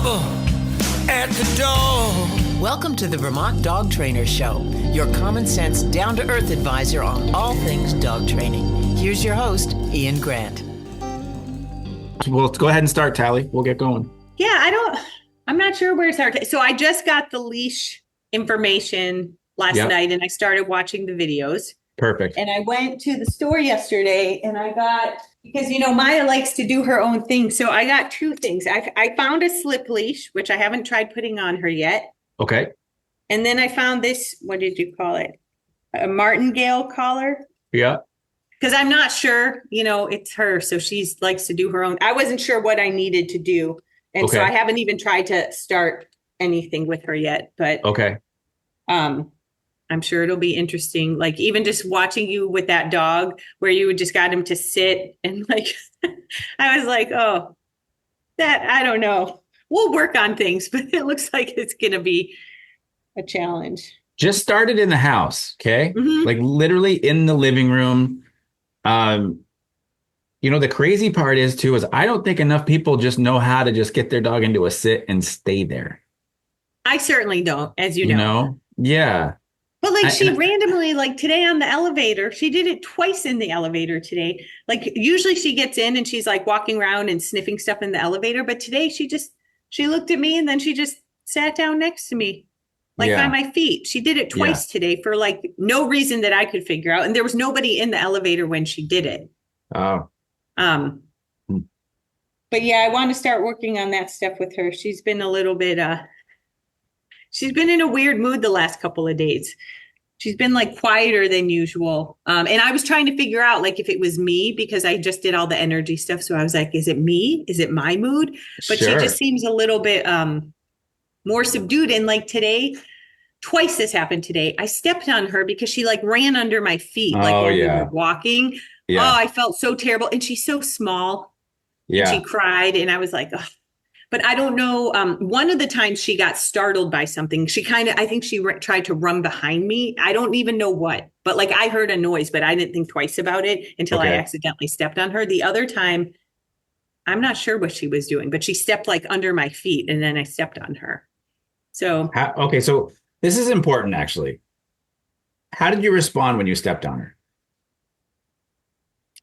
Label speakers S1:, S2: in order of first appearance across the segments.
S1: trouble at the door.
S2: Welcome to the Vermont Dog Trainer Show, your common sense, down-to-earth advisor on all things dog training. Here's your host, Ian Grant.
S3: Well, let's go ahead and start, Tali. We'll get going.
S4: Yeah, I'm not sure where to start. So I just got the leash information last night and I started watching the videos.
S3: Perfect.
S4: And I went to the store yesterday and I got, because, Maya likes to do her own thing. So I got two things. I found a slip leash, which I haven't tried putting on her yet.
S3: Okay.
S4: And then I found this, what did you call it? A martingale collar.
S3: Yeah.
S4: Because I'm not sure, it's her. So she likes to do her own. I wasn't sure what I needed to do. And so I haven't even tried to start anything with her yet. But I'm sure it'll be interesting. Like even just watching you with that dog where you just got him to sit and I was like, oh, that, I don't know. We'll work on things, but it looks like it's going to be a challenge.
S3: Just started in the house. Okay.
S4: Mm-hmm.
S3: Like literally in the living room. The crazy part is I don't think enough people just know how to just get their dog into a sit and stay there.
S4: I certainly don't, as you know.
S3: Yeah.
S4: But she randomly, today on the elevator, she did it twice in the elevator today. Usually she gets in and she's walking around and sniffing stuff in the elevator. But today she looked at me and then she just sat down next to me, by my feet. She did it twice today for no reason that I could figure out. And there was nobody in the elevator when she did it.
S3: Oh.
S4: But yeah, I want to start working on that stuff with her. She's been a little bit, she's been in a weird mood the last couple of days. She's been quieter than usual. And I was trying to figure out if it was me because I just did all the energy stuff. So I was like, is it me? Is it my mood? But she just seems a little bit more subdued. And today, twice this happened today. I stepped on her because she ran under my feet when we were walking. Yeah. Oh, I felt so terrible. And she's so small. Yeah. And she cried. And I was like, ugh. But I don't know. One of the times she got startled by something, I think she tried to run behind me. I don't even know what, but I heard a noise, but I didn't think twice about it until I accidentally stepped on her. The other time, I'm not sure what she was doing, but she stepped under my feet and then I stepped on her. So.
S3: So this is important, actually. How did you respond when you stepped on her?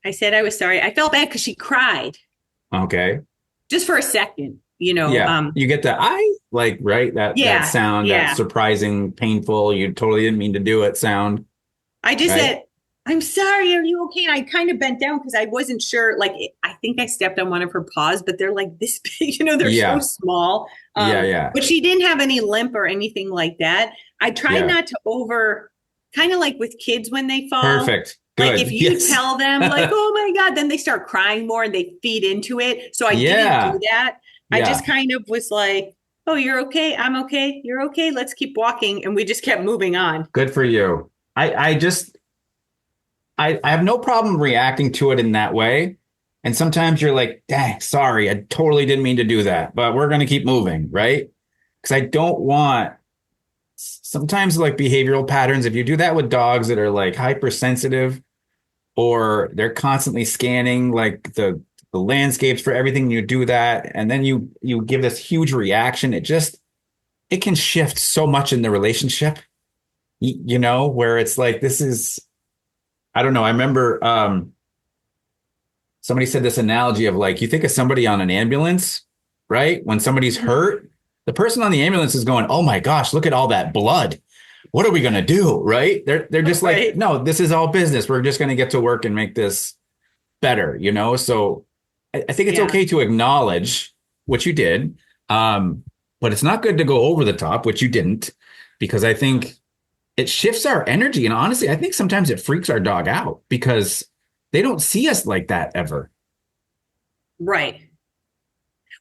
S4: I said I was sorry. I felt bad because she cried.
S3: Okay.
S4: Just for a second. You
S3: get the that sound, that surprising, painful, you totally didn't mean to do it sound.
S4: I just said, I'm sorry, are you okay? And I kind of bent down because I wasn't sure, I think I stepped on one of her paws, but they're this big, they're so small. But she didn't have any limp or anything like that. I tried not to kind of with kids when they fall.
S3: Perfect. Good.
S4: If you tell them oh my God, then they start crying more and they feed into it. So I didn't do that. I just kind of was oh, you're okay. I'm okay. You're okay. Let's keep walking. And we just kept moving on.
S3: Good for you. I have no problem reacting to it in that way. And sometimes you're dang, sorry, I totally didn't mean to do that, but we're going to keep moving. Right. Because I don't want sometimes behavioral patterns. If you do that with dogs that are hypersensitive or they're constantly scanning the landscapes for everything, you do that and then you give this huge reaction, it can shift so much in the relationship, where it's this is, I don't know. I remember somebody said this analogy of you think of somebody on an ambulance, right? When somebody's hurt, the person on the ambulance is going, oh my gosh, look at all that blood. What are we going to do? Right. They're just no, this is all business. We're just going to get to work and make this better, So I think it's okay to acknowledge what you did, but it's not good to go over the top, which you didn't, because I think it shifts our energy. And honestly, I think sometimes it freaks our dog out because they don't see us like that ever.
S4: Right.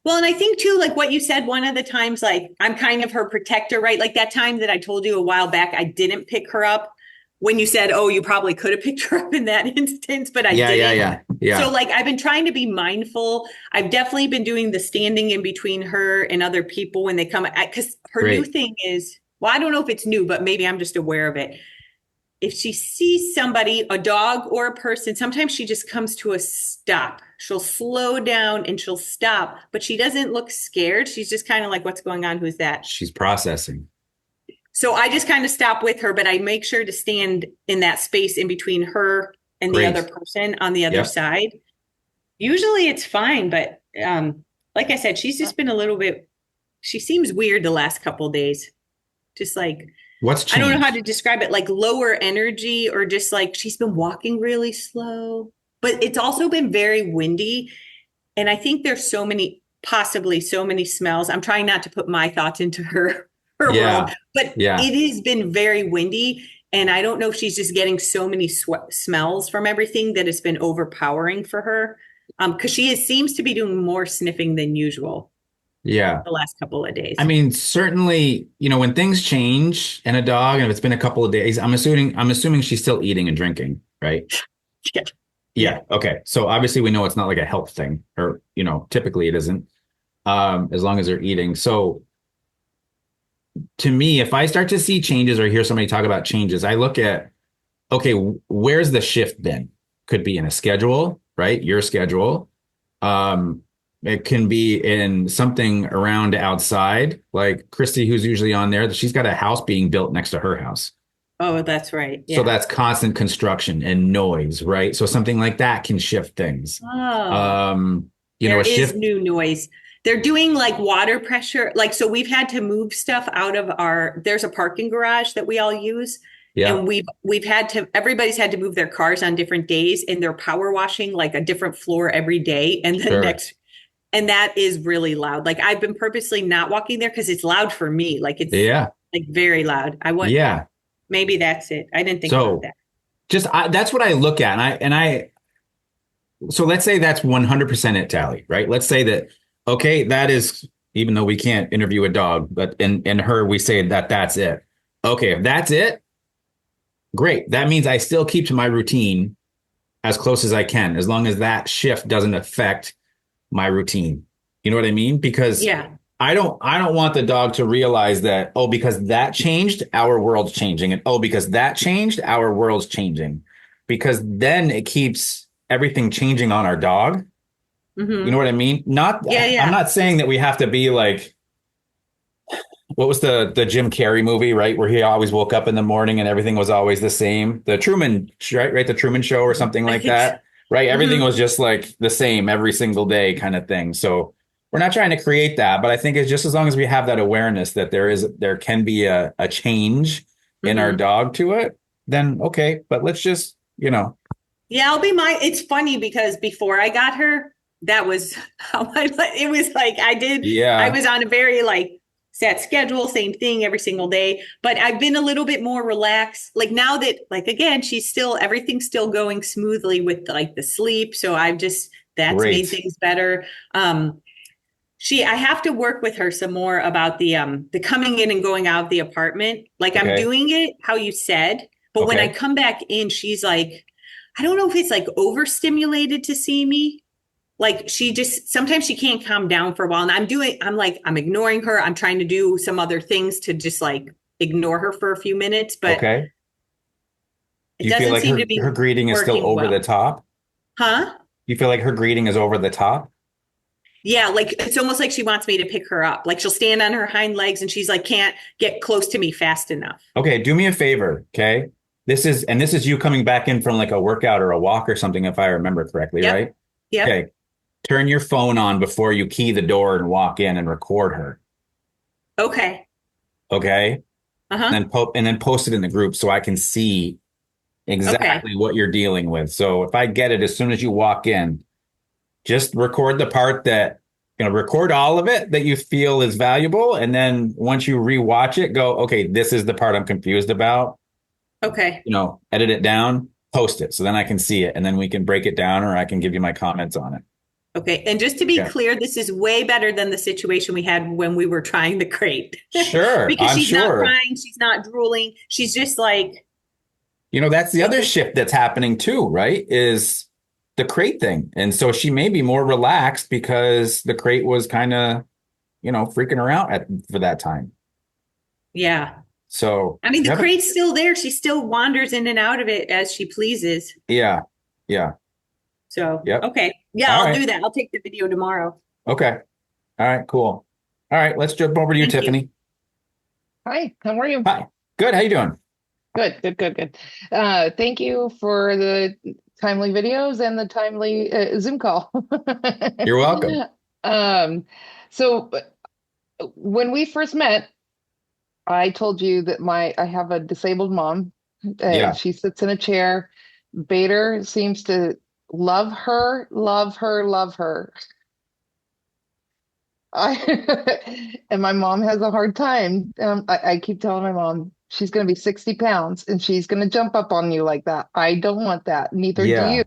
S4: Well, and I think too, what you said, one of the times, I'm kind of her protector, right? That time that I told you a while back, I didn't pick her up. When you said, oh, you probably could have picked her up in that instance, but I didn't. Yeah. So I've been trying to be mindful. I've definitely been doing the standing in between her and other people when they come, because her new thing is, well, I don't know if it's new, but maybe I'm just aware of it. if she sees somebody, a dog or a person, sometimes she just comes to a stop. She'll slow down and she'll stop, but she doesn't look scared. She's just kind of like, what's going on? Who's that?
S3: She's processing.
S4: So I just kind of stop with her, but I make sure to stand in that space in between her and the
S3: Great.
S4: other person on the other
S3: Yep.
S4: side. Usually it's fine, but like I said, she's just been a little bit, she seems weird the last couple of days. Just like,
S3: What's changed?
S4: I don't know how to describe it, like lower energy, or just like she's been walking really slow, but it's also been very windy. And I think there's possibly so many smells. I'm trying not to put my thoughts into her
S3: Yeah.
S4: world, but
S3: Yeah.
S4: it has been very windy. And I don't know if she's just getting so many smells from everything that it's been overpowering for her. Because seems to be doing more sniffing than usual
S3: Yeah.
S4: the last couple of days.
S3: I mean, certainly, when things change in a dog, and if it's been a couple of days, I'm assuming she's still eating and drinking, right?
S4: Yeah.
S3: Yeah. Okay. So obviously we know it's not like a health thing, or, typically it isn't, as long as they're eating. So to me, if I start to see changes or hear somebody talk about changes, I look at, okay, where's the shift been? Could be in a schedule, right? Your schedule. It can be in something around outside, like Christy, who's usually on there. She's got a house being built next to her house.
S4: Oh, that's right. Yeah.
S3: So that's constant construction and noise, right? So something like that can shift things.
S4: Oh.
S3: There is
S4: new noise. They're doing like water pressure. Like, so we've had to move stuff out of there's a parking garage that we all use.
S3: Yeah.
S4: And everybody's had to move their cars on different days, and they're power washing like a different floor every day. And then and that is really loud. Like, I've been purposely not walking there because it's loud for me. Like, it's like very loud. Maybe that's it. I didn't think about that.
S3: That's what I look at. So let's say that's 100% it, Tally, right? Let's say that, okay, that is, even though we can't interview a dog, but in her, we say that's it. Okay, if that's it, great. That means I still keep to my routine as close as I can, as long as that shift doesn't affect my routine. You know what I mean? Because I don't want the dog to realize that, oh, because that changed, our world's changing. And oh, because that changed, our world's changing. Because then it keeps everything changing on our dog. Mm-hmm. You know what I mean? I'm not saying that we have to be like, what was the Jim Carrey movie, right? Where he always woke up in the morning and everything was always the same. The Truman, right? The Truman Show or something like that, right? Everything was just like the same every single day kind of thing. So we're not trying to create that, but I think it's just as long as we have that awareness that there can be a change in our dog to it, then okay. But let's just, Yeah,
S4: it's funny because before I got her, that was how it was like I was on a very set schedule, same thing every single day. But I've been a little bit more relaxed. Like now that, again, everything's still going smoothly with the sleep. So that's made things better. I have to work with her some more about the coming in and going out of the apartment. I'm doing it how you said, but when I come back in, she's like, I don't know if it's overstimulated to see me. Sometimes she can't calm down for a while. And I'm ignoring her. I'm trying to do some other things to just ignore her for a few minutes. But
S3: do you feel like her greeting is still over the top?
S4: Huh?
S3: You feel like her greeting is over the top?
S4: Yeah. It's almost like she wants me to pick her up. She'll stand on her hind legs and she's can't get close to me fast enough.
S3: Okay. Do me a favor. Okay. This is you coming back in from a workout or a walk or something, if I remember correctly, right?
S4: Yeah.
S3: Okay. Turn your phone on before you key the door and walk in and record her.
S4: Okay.
S3: Okay. Uh-huh. And then post it in the group so I can see exactly what you're dealing with. So if I get it as soon as you walk in, just record the part that, record all of it that you feel is valuable. And then once you rewatch it, go, okay, this is the part I'm confused about.
S4: Okay.
S3: Edit it down, post it. So then I can see it and then we can break it down or I can give you my comments on it.
S4: Okay. And just to be clear, this is way better than the situation we had when we were trying the crate.
S3: Sure.
S4: Because she's not crying. She's not drooling. She's just
S3: that's the other shift that's happening too, right? Is the crate thing. And so she may be more relaxed because the crate was kind of, freaking her out for that time.
S4: Yeah.
S3: So
S4: I mean, the crate's still there. She still wanders in and out of it as she pleases.
S3: Yeah. Yeah.
S4: So,
S3: Yep.
S4: okay. Yeah,
S3: All
S4: I'll
S3: right.
S4: do that. I'll take the video tomorrow.
S3: Okay. All right, cool. All right, let's jump over to you,
S4: Thank you.
S3: Tiffany.
S5: Hi, how are you?
S3: Hi. Good. How you doing?
S5: Good. Thank you for the timely videos and the timely Zoom call.
S3: You're welcome.
S5: So when we first met, I told you that I have a disabled mom.
S3: Yeah.
S5: She sits in a chair. Bader seems to love her, love her, love her. And my mom has a hard time. I keep telling my mom she's going to be 60 pounds and she's going to jump up on you like that. I don't want that. Neither do
S3: Yeah.
S5: you.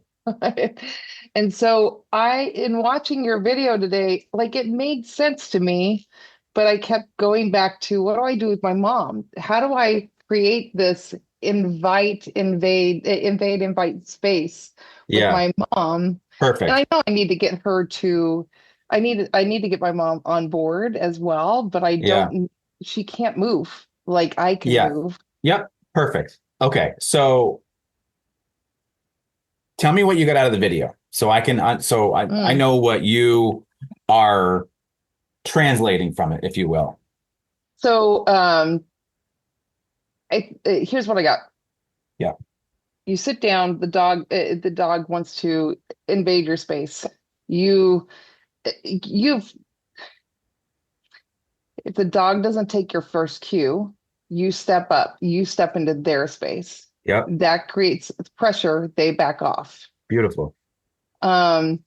S5: And so in watching your video today, like it made sense to me, but I kept going back to what do I do with my mom? How do I create this invite space with
S3: Yeah.
S5: my mom? And
S3: Perfect.
S5: I know I need to get her to, I need to get my mom on board as well, but she can't move like I can
S3: Yeah.
S5: move.
S3: Yep. Perfect. Okay. So tell me what you got out of the video. So I can, I know what you are translating from it, if you will.
S5: So, here's what I got.
S3: Yeah.
S5: You sit down, the dog wants to invade your space. If the dog doesn't take your first cue, you step up, you step into their space.
S3: Yep.
S5: That creates pressure, they back off.
S3: Beautiful.
S5: And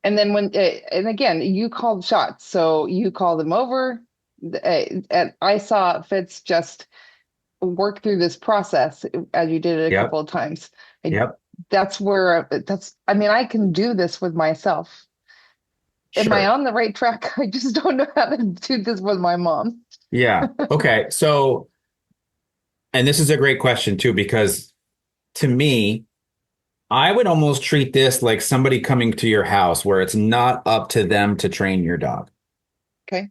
S5: then and again, you called shots. So you call them over. And I saw Fitz just work through this process as you did it a couple of times. That's where I mean, I can do this with myself. Am I on the right track? I just don't know how to do this with my mom.
S3: Yeah. Okay. So, and this is a great question too, because to me, I would almost treat this like somebody coming to your house where it's not up to them to train your dog.
S5: Okay.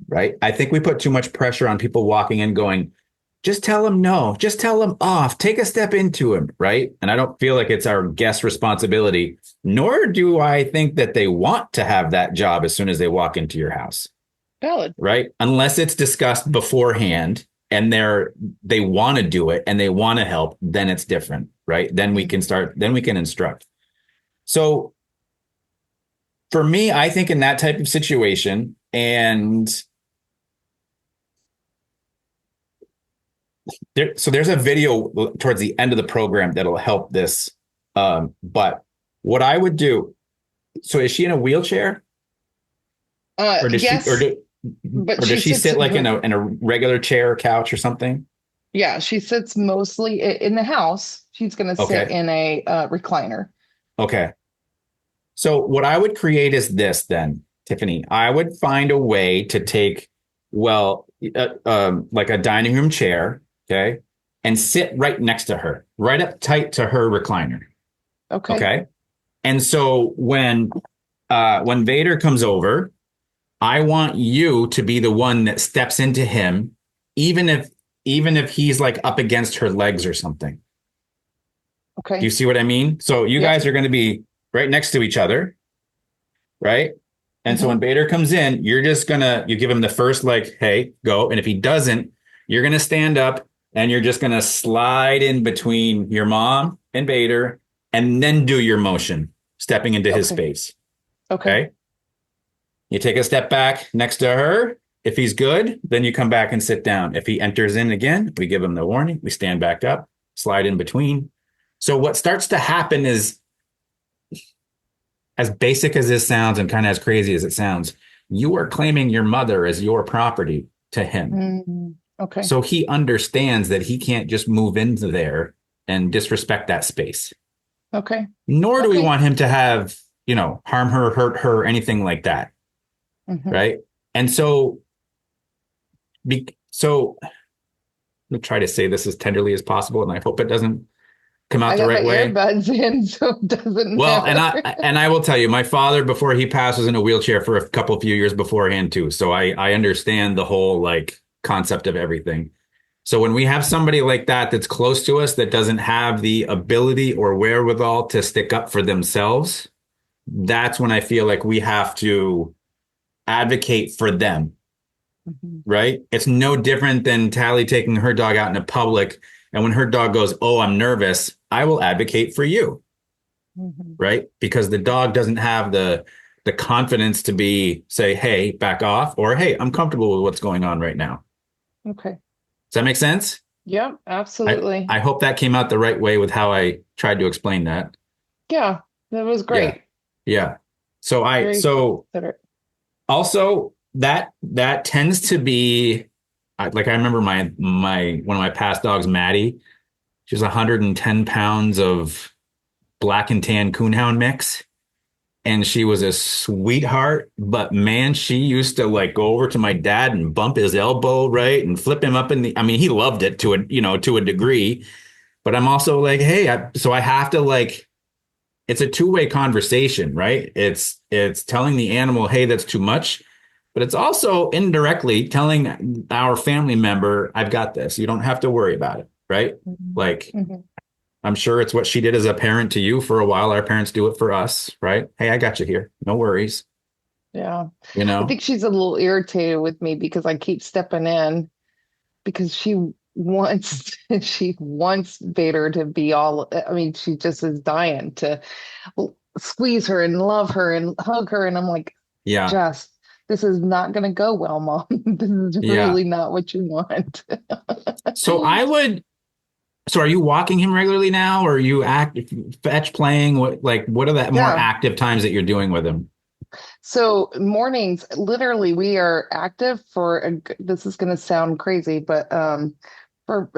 S3: Right. I think we put too much pressure on people walking in going, just tell them no, just tell them off, take a step into him. Right. And I don't feel like it's our guest responsibility, nor do I think that they want to have that job as soon as they walk into your house.
S5: Valid.
S3: Right. Unless it's discussed beforehand and they want to do it and they want to help, then it's different. Right. Then we can instruct. So for me, I think in that type of situation, and there's a video towards the end of the program that'll help this. But what I would do, so is she in a wheelchair? Or does
S5: yes,
S3: does she sit like in a regular chair or couch or something?
S5: Yeah, she sits mostly in the house. She's going to sit in a recliner. Okay.
S3: So what I would create is this then, Tiffany. I would find a way to take, like a dining room chair, okay, and sit right next to her, right up tight to her recliner.
S5: Okay.
S3: Okay. And so when Vader comes over, I want you to be the one that steps into him, even if he's like up against her legs or something.
S5: Okay.
S3: Do you see what I mean? So you guys are going to be right next to each other, right? And so when Vader comes in, you give him the first, like, hey, go. And if he doesn't, you're going to stand up and you're just going to slide in between your mom and Vader and then do your motion, stepping into his space. Okay. You take a step back next to her. If he's good, then you come back and sit down. If he enters in again, we give him the warning. We stand back up, slide in between. So what starts to happen is, as basic as this sounds and kind of as crazy as it sounds, you are claiming your mother as your property to him.
S5: Okay.
S3: So he understands that he can't just move into there and disrespect that space.
S5: Okay.
S3: Nor do we want him to have, harm her, hurt her, anything like that. Right. And so I'm going to try to say this as tenderly as possible, and I hope it doesn't come out the right way.
S5: Earbuds in, so it doesn't
S3: well,
S5: matter.
S3: and I will tell you, my father, before he passed, was in a wheelchair for a few years beforehand too. So I understand the whole, like, concept of everything. So when we have somebody like that that's close to us that doesn't have the ability or wherewithal to stick up for themselves, that's when I feel like we have to advocate for them, right? It's no different than Tally taking her dog out in the public. And when her dog goes, "Oh, I'm nervous," I will advocate for you, right? Because the dog doesn't have the confidence to say, "Hey, back off," or "Hey, I'm comfortable with what's going on right now."
S5: Okay.
S3: Does that make sense?
S5: Yep, absolutely.
S3: I hope that came out the right way with how I tried to explain that.
S5: Yeah, that was
S3: Yeah.
S5: great.
S3: Yeah. So
S5: Very considerate.
S3: also that tends to be like, I remember my one of my past dogs, Maddie. She was 110 pounds of black and tan coonhound mix. And she was a sweetheart, but man, she used to like go over to my dad and bump his elbow, right, and flip him up I mean, he loved it to a degree. But I'm also like, hey, so I have to like, it's a two-way conversation, right? It's telling the animal, hey, that's too much, but it's also indirectly telling our family member, I've got this. You don't have to worry about it, right? Like, I'm sure it's what she did as a parent to you for a while. Our parents do it for us, right? Hey, I got you here. No worries.
S5: Yeah.
S3: I
S5: I think she's a little irritated with me because I keep stepping in because she wants Vader to be all, I mean, she just is dying to squeeze her and love her and hug her. And I'm like,
S3: yeah,
S5: this is not going to go well, Mom. This is
S3: yeah.
S5: really not what you want.
S3: So are you walking him regularly now, or are you fetch playing? What are the more
S5: Yeah.
S3: active times that you're doing with him?
S5: So mornings, literally, we are active this is going to sound crazy, but for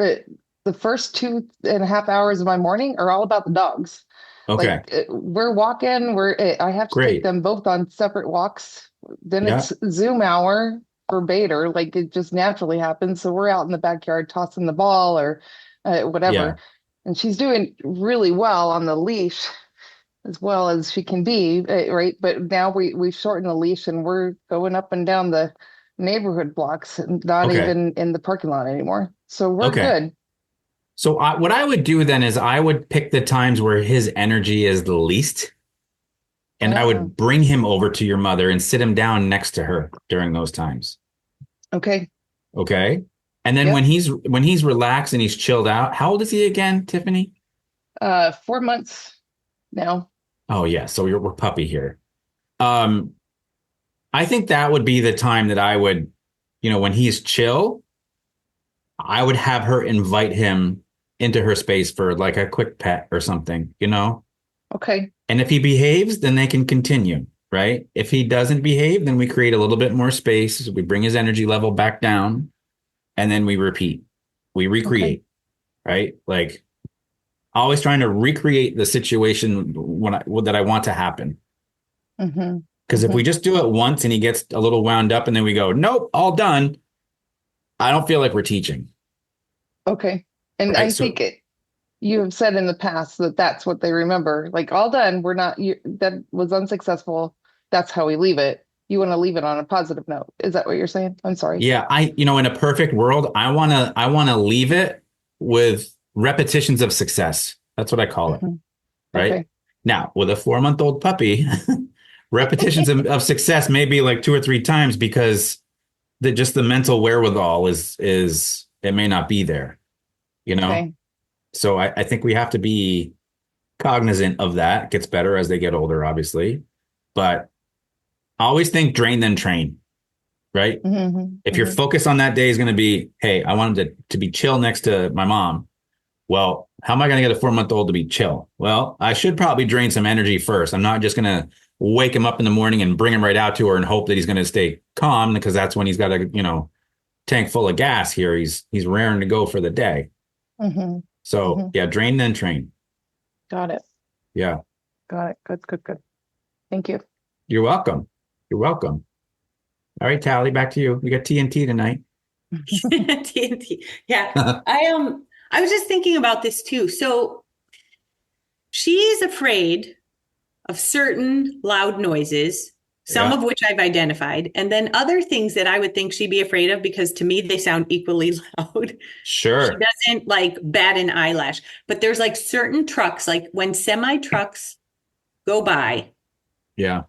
S5: the first 2.5 hours of my morning are all about the dogs.
S3: Okay,
S5: Like we're walking, I have to take
S3: great.
S5: them both on separate walks. Then
S3: Yeah,
S5: it's Zoom hour for Bader, like it just naturally happens. So we're out in the backyard tossing the ball or
S3: yeah.
S5: whatever. And she's doing really well on the leash as well as she can be, right? But now we've shortened the leash and we're going up and down the neighborhood blocks, and not
S3: Okay,
S5: even in the parking lot anymore. So we're
S3: okay.
S5: good.
S3: So what I would do then is I would pick the times where his energy is the least, and I
S5: Ah,
S3: would bring him over to your mother and sit him down next to her during those times.
S5: okay.
S3: Okay. And then
S5: Yep.
S3: when he's relaxed and he's chilled out, how old is he again, Tiffany?
S5: 4 months now.
S3: Oh yeah, so we're puppy here. Um, I think that would be the time that I would, when he's chill, I would have her invite him into her space for like a quick pet or something.
S5: Okay.
S3: And if he behaves, then they can continue, right? If he doesn't behave, then we create a little bit more space. We bring his energy level back down, and then we repeat. We
S5: Okay.
S3: recreate, right? Like always trying to recreate the situation that I want to happen.
S5: Mm-hmm.
S3: Because if we
S5: Mm-hmm.
S3: just do it once and he gets a little wound up and then we go, nope, all done, I don't feel like we're teaching.
S5: Okay. And
S3: Right.
S5: I
S3: So
S5: think you have said in the past that that's what they remember. Like, all done. That was unsuccessful. That's how we leave it. You want to leave it on a positive note. Is that what you're saying? I'm sorry.
S3: yeah, in a perfect world, I wanna leave it with repetitions of success. That's what I call it.
S5: Mhm.
S3: Right.
S5: Okay.
S3: Now, with a 4-month-old puppy, repetitions of success may be like 2 or 3 times because just the mental wherewithal is it may not be there, you know?
S5: Okay.
S3: So I think we have to be cognizant of that. It gets better as they get older, obviously. But I always think drain then train, right?
S5: Mm-hmm.
S3: If your
S5: Mm-hmm.
S3: focus on that day is going to be, hey, I wanted to be chill next to my mom. Well, how am I going to get a to be chill? Well, I should probably drain some energy first. I'm not just going to wake him up in the morning and bring him right out to her and hope that he's going to stay calm, because that's when he's got a, tank full of gas here. He's raring to go for the day.
S5: Mm-hmm.
S3: So
S5: Mm-hmm.
S3: yeah, drain then train.
S5: Got it.
S3: Yeah.
S5: Got it. Good, good, good. Thank you.
S3: You're welcome. You're welcome. All right, Tally, back to you. We got TNT tonight.
S4: TNT. Yeah. I was just thinking about this too. So she's afraid of certain loud noises some
S3: Yeah.
S4: of which I've identified, and then other things that I would think she'd be afraid of because to me they sound equally loud. She
S3: Sure.
S4: doesn't like bat an eyelash, but there's like certain trucks, like when semi trucks go by,
S3: Yeah.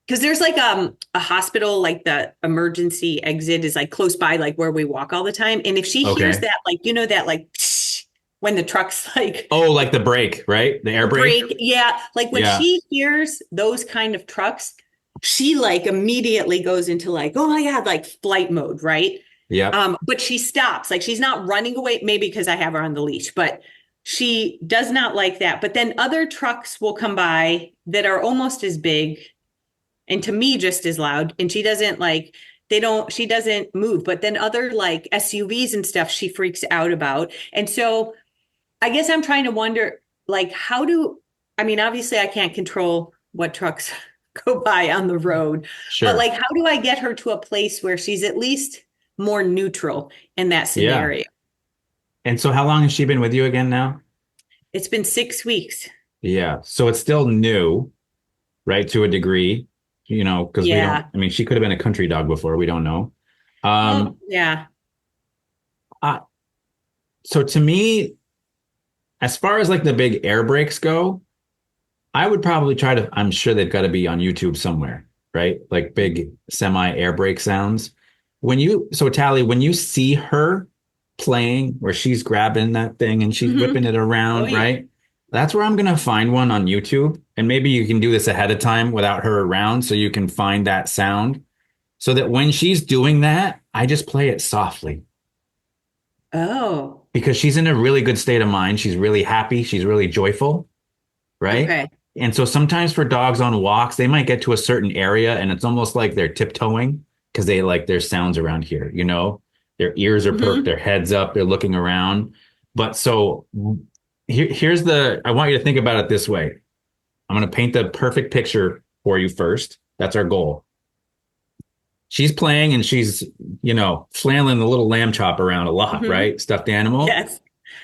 S4: because there's like a hospital, like the emergency exit is like close by, like where we walk all the time. And if she hears
S3: Okay.
S4: that, like, you know, that like when the truck's like
S3: Oh, like the brake, right? The air brake.
S4: brake, yeah, like when
S3: Yeah.
S4: she hears those kind of trucks, she like immediately goes into like, oh my God, like flight mode, right?
S3: Yeah.
S4: But she stops, like she's not running away, maybe because I have her on the leash, but she does not like that. But then other trucks will come by that are almost as big and to me just as loud. And she doesn't like, she doesn't move. But then other like SUVs and stuff, she freaks out about. And so I guess I'm trying to wonder, like, I mean, obviously I can't control what trucks go by on the road, but
S3: Sure.
S4: like, how do I get her to a place where she's at least more neutral in that
S3: Yeah.
S4: scenario?
S3: And so how long has she been with you again now?
S4: It's been 6 weeks.
S3: Yeah. So it's still new, right? To a degree, because we don't,
S4: Yeah.
S3: I mean, she could have been a country dog before. We don't know.
S4: Oh, yeah.
S3: Uh, so to me, as far as like the big air brakes go, I would probably I'm sure they've got to be on YouTube somewhere, right? Like big semi air brake sounds. So Tally, when you see her playing where she's grabbing that thing and she's
S4: Mhm.
S3: whipping it around,
S4: Oh, yeah.
S3: right? That's where I'm going to find one on YouTube. And maybe you can do this ahead of time without her around so you can find that sound so that when she's doing that, I just play it softly
S4: Oh,
S3: because she's in a really good state of mind. She's really happy. She's really joyful, right?
S4: okay.
S3: And so sometimes for dogs on walks, they might get to a certain area and it's almost like they're tiptoeing because they like their sounds around here, their ears are perked,
S4: Mhm.
S3: their heads up, they're looking around. But so I want you to think about it this way. I'm going to paint the perfect picture for you first. That's our goal. She's playing and she's, flailing the little lamb chop around a lot,
S4: Mhm.
S3: right? Stuffed animal.
S4: Yes.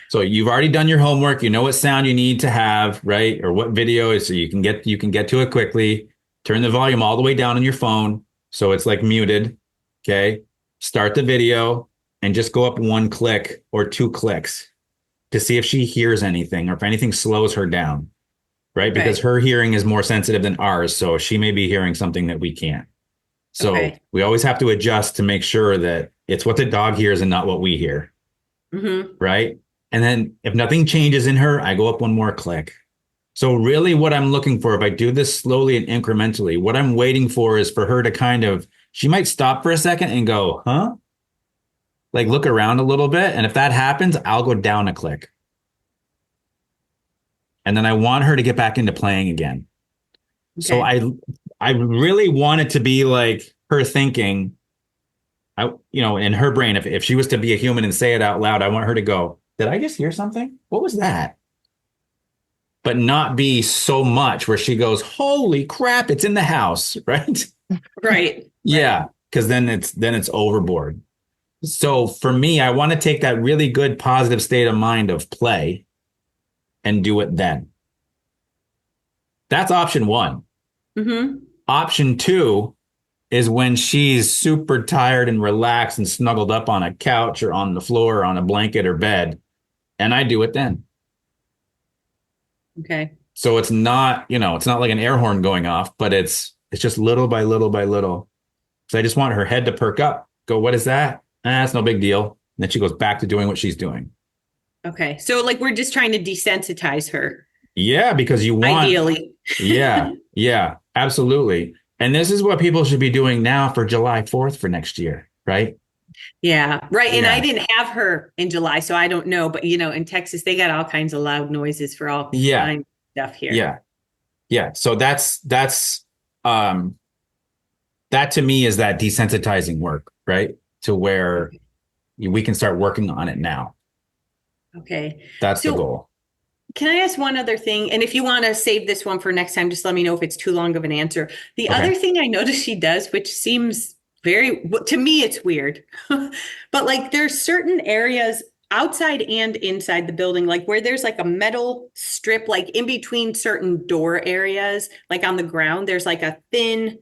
S3: So you've already done your homework. You know what sound you need to have, right? Or what video is so you can get to it quickly. Turn the volume all the way down on your phone so it's like muted. Okay. Start the video and just go up one click or two clicks to see if she hears anything or if anything slows her down, right?
S4: Okay.
S3: Because her hearing is more sensitive than ours. So she may be hearing something that we can't. So
S4: Okay.
S3: we always have to adjust to make sure that it's what the dog hears and not what we hear.
S4: Mhm.
S3: Right. And then if nothing changes in her, I go up one more click. So really what I'm looking for, if I do this slowly and incrementally, what I'm waiting for is for her to she might stop for a second and go, huh? Like look around a little bit. And if that happens, I'll go down a click. And then I want her to get back into playing again. So
S4: Okay.
S3: I really want it to be like her thinking, in her brain, if she was to be a human and say it out loud, I want her to go, did I just hear something? What was that? But not be so much where she goes, holy crap, it's in the house, right?
S4: Right.
S3: Yeah, because then it's overboard. So for me, I want to take that really good positive state of mind of play and do it then. That's option one.
S4: Mhm.
S3: Option two is when she's super tired and relaxed and snuggled up on a couch or on the floor or on a blanket or bed. And I do it then.
S4: Okay.
S3: So it's not, it's not like an air horn going off, but it's just little by little by little. So I just want her head to perk up. Go, what is that? That's no big deal. And then she goes back to doing what she's doing.
S4: Okay. So like we're just trying to desensitize her,
S3: Yeah, because you want,
S4: ideally.
S3: yeah, absolutely. And this is what people should be doing now for July 4th for next year, right?
S4: Yeah. Right. And I
S3: Yeah.
S4: didn't have her in July, so I don't know. But in Texas, they got all kinds of loud noises for all
S3: Yeah.
S4: kinds of stuff here.
S3: Yeah. Yeah. So um that to me is that desensitizing work, right? To where we can start working on it now.
S4: Okay.
S3: That's the
S4: So
S3: goal.
S4: can I ask one other thing? And if you want to save this one for next time, just let me know if it's too long of an answer. The
S3: Okay.
S4: other thing I noticed she does, which seems to me, it's weird, but like there's certain areas outside and inside the building, like where there's like a metal strip, like in between certain door areas, like on the ground, there's like a thin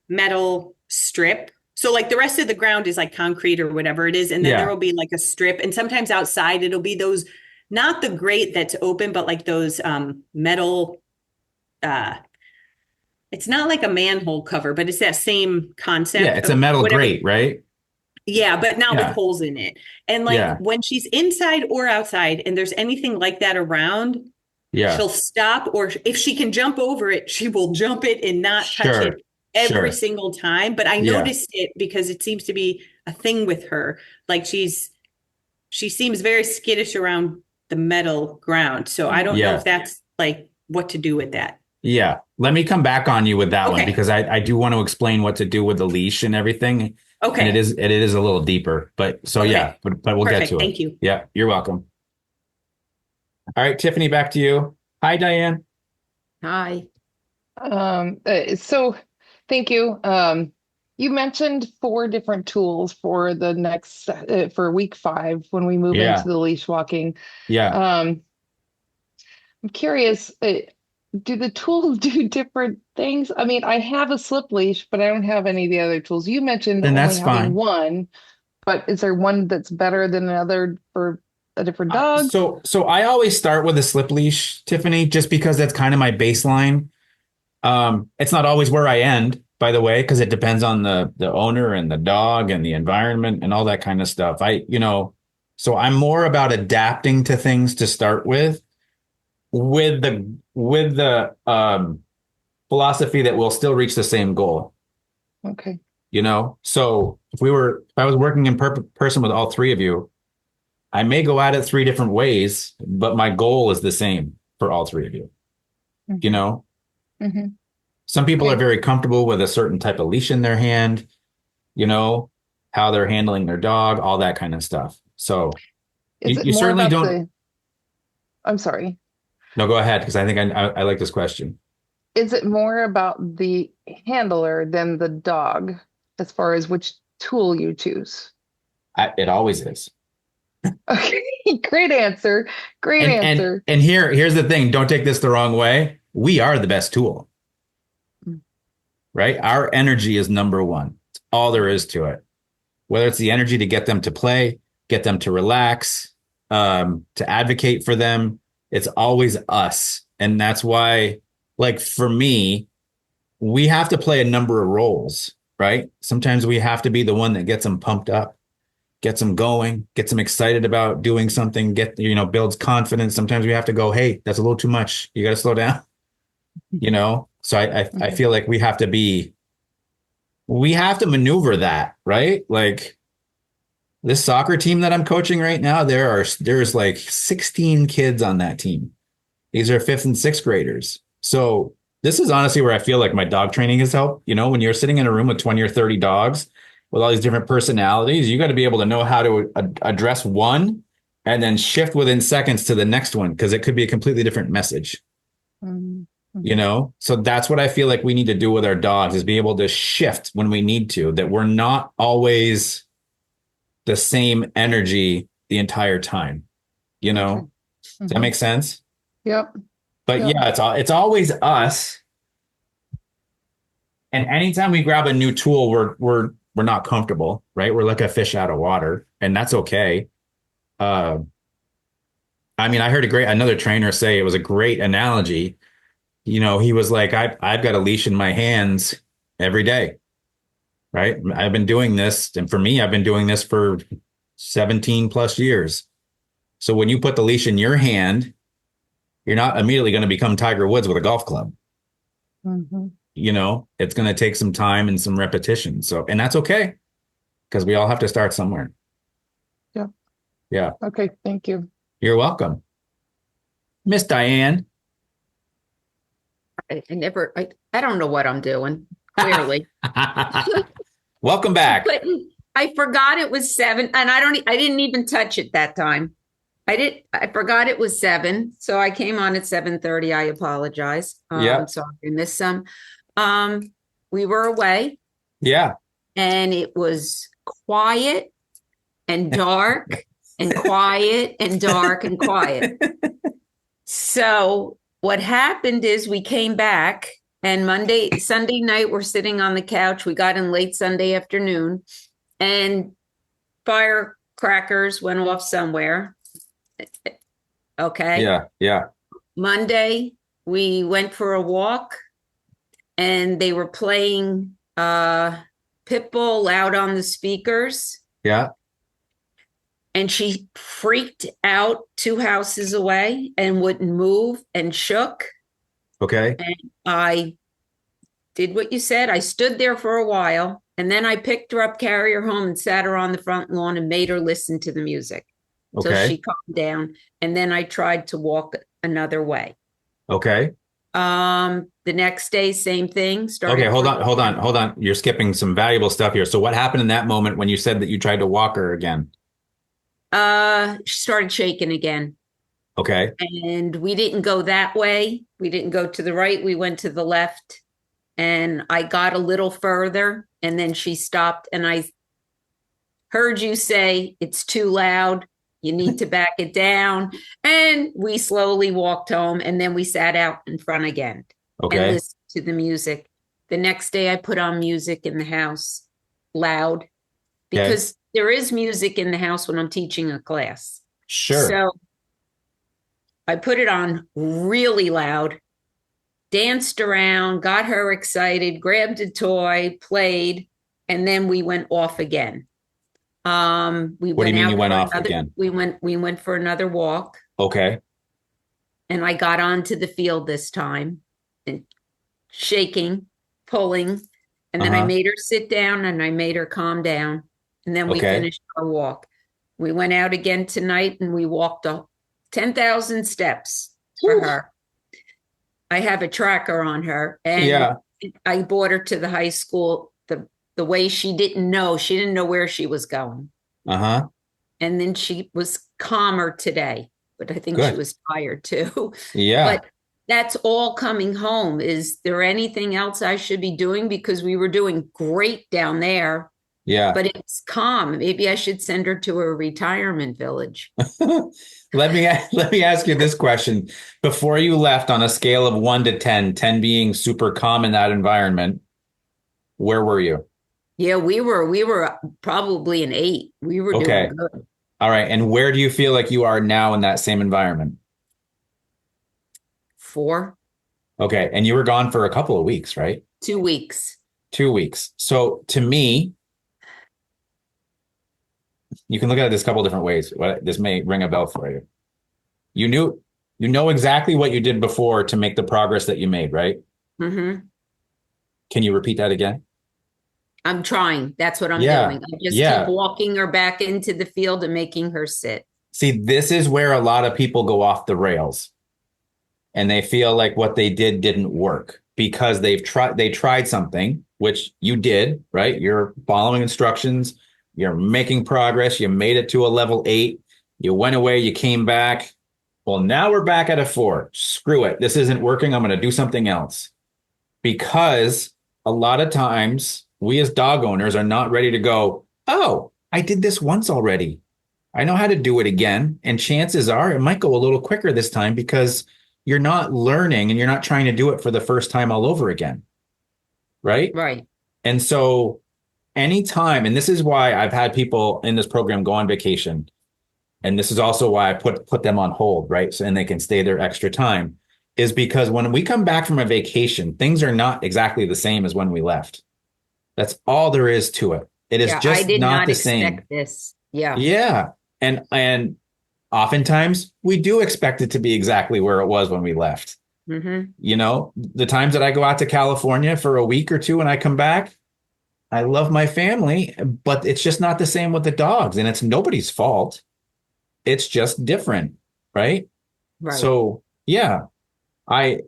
S4: metal strip. So like the rest of the ground is like concrete or whatever it is. And then there will be like a strip. And sometimes outside it'll be those, not the grate that's open, but like those metal, it's not like a manhole cover, but it's that same concept.
S3: Yeah, it's a metal grate, right?
S4: Yeah, but not with
S3: Yeah.
S4: holes in it. And like
S3: Yeah.
S4: when she's inside or outside and there's anything like that around,
S3: Yeah.
S4: she'll stop, or if she can jump over it, she will jump it and not touch
S3: Sure.
S4: it every
S3: Sure.
S4: single time. But I
S3: Yeah.
S4: noticed it because it seems to be a thing with her. Like she seems very skittish around the metal ground. So I don't know
S3: Yeah.
S4: if that's like what to do with that.
S3: Yeah. Let me come back on you with that one
S4: Okay.
S3: because I do want to explain what to do with the leash and everything.
S4: Okay.
S3: And it is a little deeper, but so
S4: Okay.
S3: yeah, but we'll
S4: Perfect.
S3: get to it.
S4: Thank you.
S3: Yeah, you're welcome. All right, Tiffany, back to you. Hi, Diane.
S6: Hi.
S5: So thank you. You mentioned 4 different tools for the next for week 5 when we move
S3: Yeah.
S5: into the leash walking.
S3: Yeah.
S5: I'm curious, do the tools do different things? I mean, I have a slip leash, but I don't have any of the other tools. You mentioned
S3: Then
S5: only
S3: that's
S5: having
S3: fine.
S5: one, but is there one that's better than another for a different dog?
S3: So I always start with a slip leash, Tiffany, just because that's kind of my baseline. It's not always where I end, by the way, because it depends on the owner and the dog and the environment and all that kind of stuff. So I'm more about adapting to things to start with the philosophy that we'll still reach the same goal.
S5: Okay.
S3: So if I was working in person with all 3 of you, I may go at it 3 different ways, but my goal is the same for all 3 of you.
S5: Mm-hmm.
S3: Some people
S5: Okay.
S3: are very comfortable with a certain type of leash in their hand, how they're handling their dog, all that kind of stuff. So
S5: Is it
S3: you
S5: more
S3: certainly
S5: about
S3: don't.
S5: I'm sorry.
S3: No, go ahead, because I think I like this question.
S5: Is it more about the handler than the dog as far as which tool you choose?
S3: It always is.
S5: Okay, great answer. Great answer.
S3: And here's the thing. Don't take this the wrong way. We are the best tool, right? Our energy is number one. It's all there is to it. Whether it's the energy to get them to play, get them to relax, to advocate for them, it's always us. And that's why, like for me, we have to play a number of roles, right? Sometimes we have to be the one that gets them pumped up, gets them going, gets them excited about doing something, builds confidence. Sometimes we have to go, hey, that's a little too much. You got to slow down, So I feel like we have to maneuver that, right? Like this soccer team that I'm coaching right now, there's like 16 kids on that team. These are 5th and 6th graders. So this is honestly where I feel like my dog training has helped. When you're sitting in a room with 20 or 30 dogs with all these different personalities, you got to be able to know how to address one and then shift within seconds to the next one, because it could be a completely different message. So that's what I feel like we need to do with our dogs, is be able to shift when we need to, that we're not always the same energy the entire time. Does that make sense?
S5: Yep.
S3: But
S5: Yep.
S3: yeah, it's always us. And anytime we grab a new tool, we're not comfortable, right? We're like a fish out of water, and that's okay. I heard another trainer say, it was a great analogy. He was like, I've got a leash in my hands every day, right? I've been doing this. And for me, I've been doing this for 17 plus years. So when you put the leash in your hand, you're not immediately going to become Tiger Woods with a golf club. It's going to take some time and some repetition. So, and that's okay, because we all have to start somewhere.
S5: Yeah.
S3: Yeah.
S5: Okay. Thank you.
S3: You're welcome. Miss Diane.
S6: I don't know what I'm doing, clearly.
S3: Welcome back.
S6: But I forgot it was 7, and I didn't even touch it that time. I forgot it was 7. So I came on at 7:30. I apologize.
S3: Yeah.
S6: So I missed some. We were away.
S3: Yeah.
S6: And it was quiet and dark and quiet and dark and quiet. So what happened is we came back And Sunday night, we're sitting on the couch. We got in late Sunday afternoon, and firecrackers went off somewhere. Okay.
S3: Yeah.
S6: Monday, we went for a walk, and they were playing Pitbull loud on the speakers.
S3: Yeah.
S6: And she freaked out 2 houses away and wouldn't move and shook.
S3: Okay.
S6: And I did what you said. I stood there for a while, and then I picked her up, carried her home, and sat her on the front lawn and made her listen to the music until
S3: Okay.
S6: she calmed down. And then I tried to walk another way.
S3: Okay.
S6: The next day, same thing.
S3: Okay, hold on. You're skipping some valuable stuff here. So what happened in that moment when you said that you tried to walk her again?
S6: She started shaking again.
S3: Okay.
S6: And we didn't go that way. We didn't go to the right. We went to the left. And I got a little further, and then she stopped. And I heard you say, it's too loud. You need to back it down. And we slowly walked home, and then we sat out in front again and
S3: Okay.
S6: listened to the music. The next day, I put on music in the house loud because there is music in the house when I'm teaching a class.
S3: Sure.
S6: So I put it on really loud, danced around, got her excited, grabbed a toy, played, and then we went off again. What
S3: do you mean you went off again?
S6: We went for another walk,
S3: Okay.
S6: and I got onto the field this time and shaking, pulling, and then I made her sit down and I made her calm down, and then we finished our walk. We went out again tonight and we walked 10,000 steps for her. I have a tracker on her, and I brought her to the high school the way she didn't know where she was going.
S3: Uh-huh.
S6: And then she was calmer today, but I think she was tired too.
S3: Yeah.
S6: But that's all coming home. Is there anything else I should be doing? Because we were doing great down there.
S3: Yeah.
S6: But it's calm. Maybe I should send her to a retirement village.
S3: Let me ask you this question. Before you left, on a scale of 1 to 10, 10 being super calm in that environment, where were you?
S6: Yeah, we were probably an 8. We were doing good.
S3: All right. And where do you feel like you are now in that same environment?
S6: 4.
S3: Okay. And you were gone for a couple of weeks, right?
S6: 2 weeks.
S3: 2 weeks. So to me, you can look at it this couple of different ways. This may ring a bell for you. You know exactly what you did before to make the progress that you made, right?
S6: Mm-hmm.
S3: Can you repeat that again?
S6: I'm trying. That's what I'm doing. I just keep walking her back into the field and making her sit.
S3: See, this is where a lot of people go off the rails, and they feel like what they did didn't work because they tried something, which you did, right? You're following instructions. You're making progress. You made it to a level 8. You went away. You came back. Well, now we're back at a 4. Screw it. This isn't working. I'm going to do something else. Because a lot of times we as dog owners are not ready to go, oh, I did this once already. I know how to do it again. And chances are it might go a little quicker this time because you're not learning and you're not trying to do it for the first time all over again. Right?
S6: Right.
S3: And so anytime, and this is why I've had people in this program go on vacation. And this is also why I put them on hold, right? So, and they can stay there extra time, is because when we come back from a vacation, things are not exactly the same as when we left. That's all there is to it. It is just
S6: I did
S3: not the
S6: expect
S3: same.
S6: This. Yeah.
S3: Yeah. And oftentimes we do expect it to be exactly where it was when we left.
S6: Mm-hmm.
S3: You know, the times that I go out to California for a week or two and I come back, I love my family, but it's just not the same with the dogs, and it's nobody's fault. It's just different, right?
S6: Right.
S3: So, yeah, I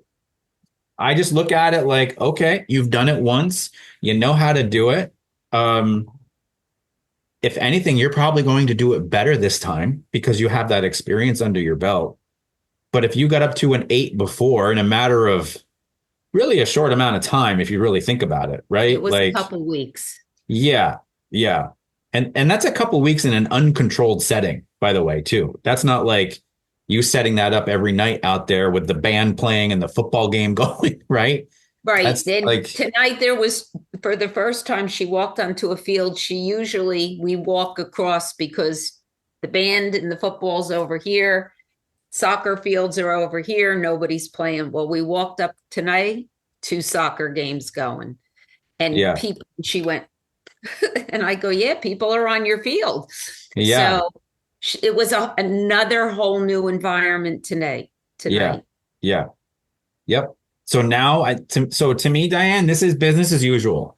S3: just look at it like, okay, you've done it once, you know how to do it. If anything, you're probably going to do it better this time because you have that experience under your belt. But if you got up to an 8 before in a matter of really a short amount of time, if you really think about it, right?
S6: It was a couple weeks.
S3: Yeah. Yeah. And that's a couple weeks in an uncontrolled setting, by the way, too. That's not like you setting that up every night out there with the band playing and the football game going, right?
S6: Right.
S3: That's
S6: Then
S3: like,
S6: tonight there was, for the first time she walked onto a field. We walk across because the band and the football's over here. Soccer fields are over here. Nobody's playing. Well, we walked up tonight, 2 soccer games going. And
S3: yeah,
S6: she went, and I go, yeah, people are on your field.
S3: yeah,
S6: So it was another whole new environment
S3: yeah,
S6: tonight.
S3: yeah, yep. So now, so to me, Diane, this is business as usual.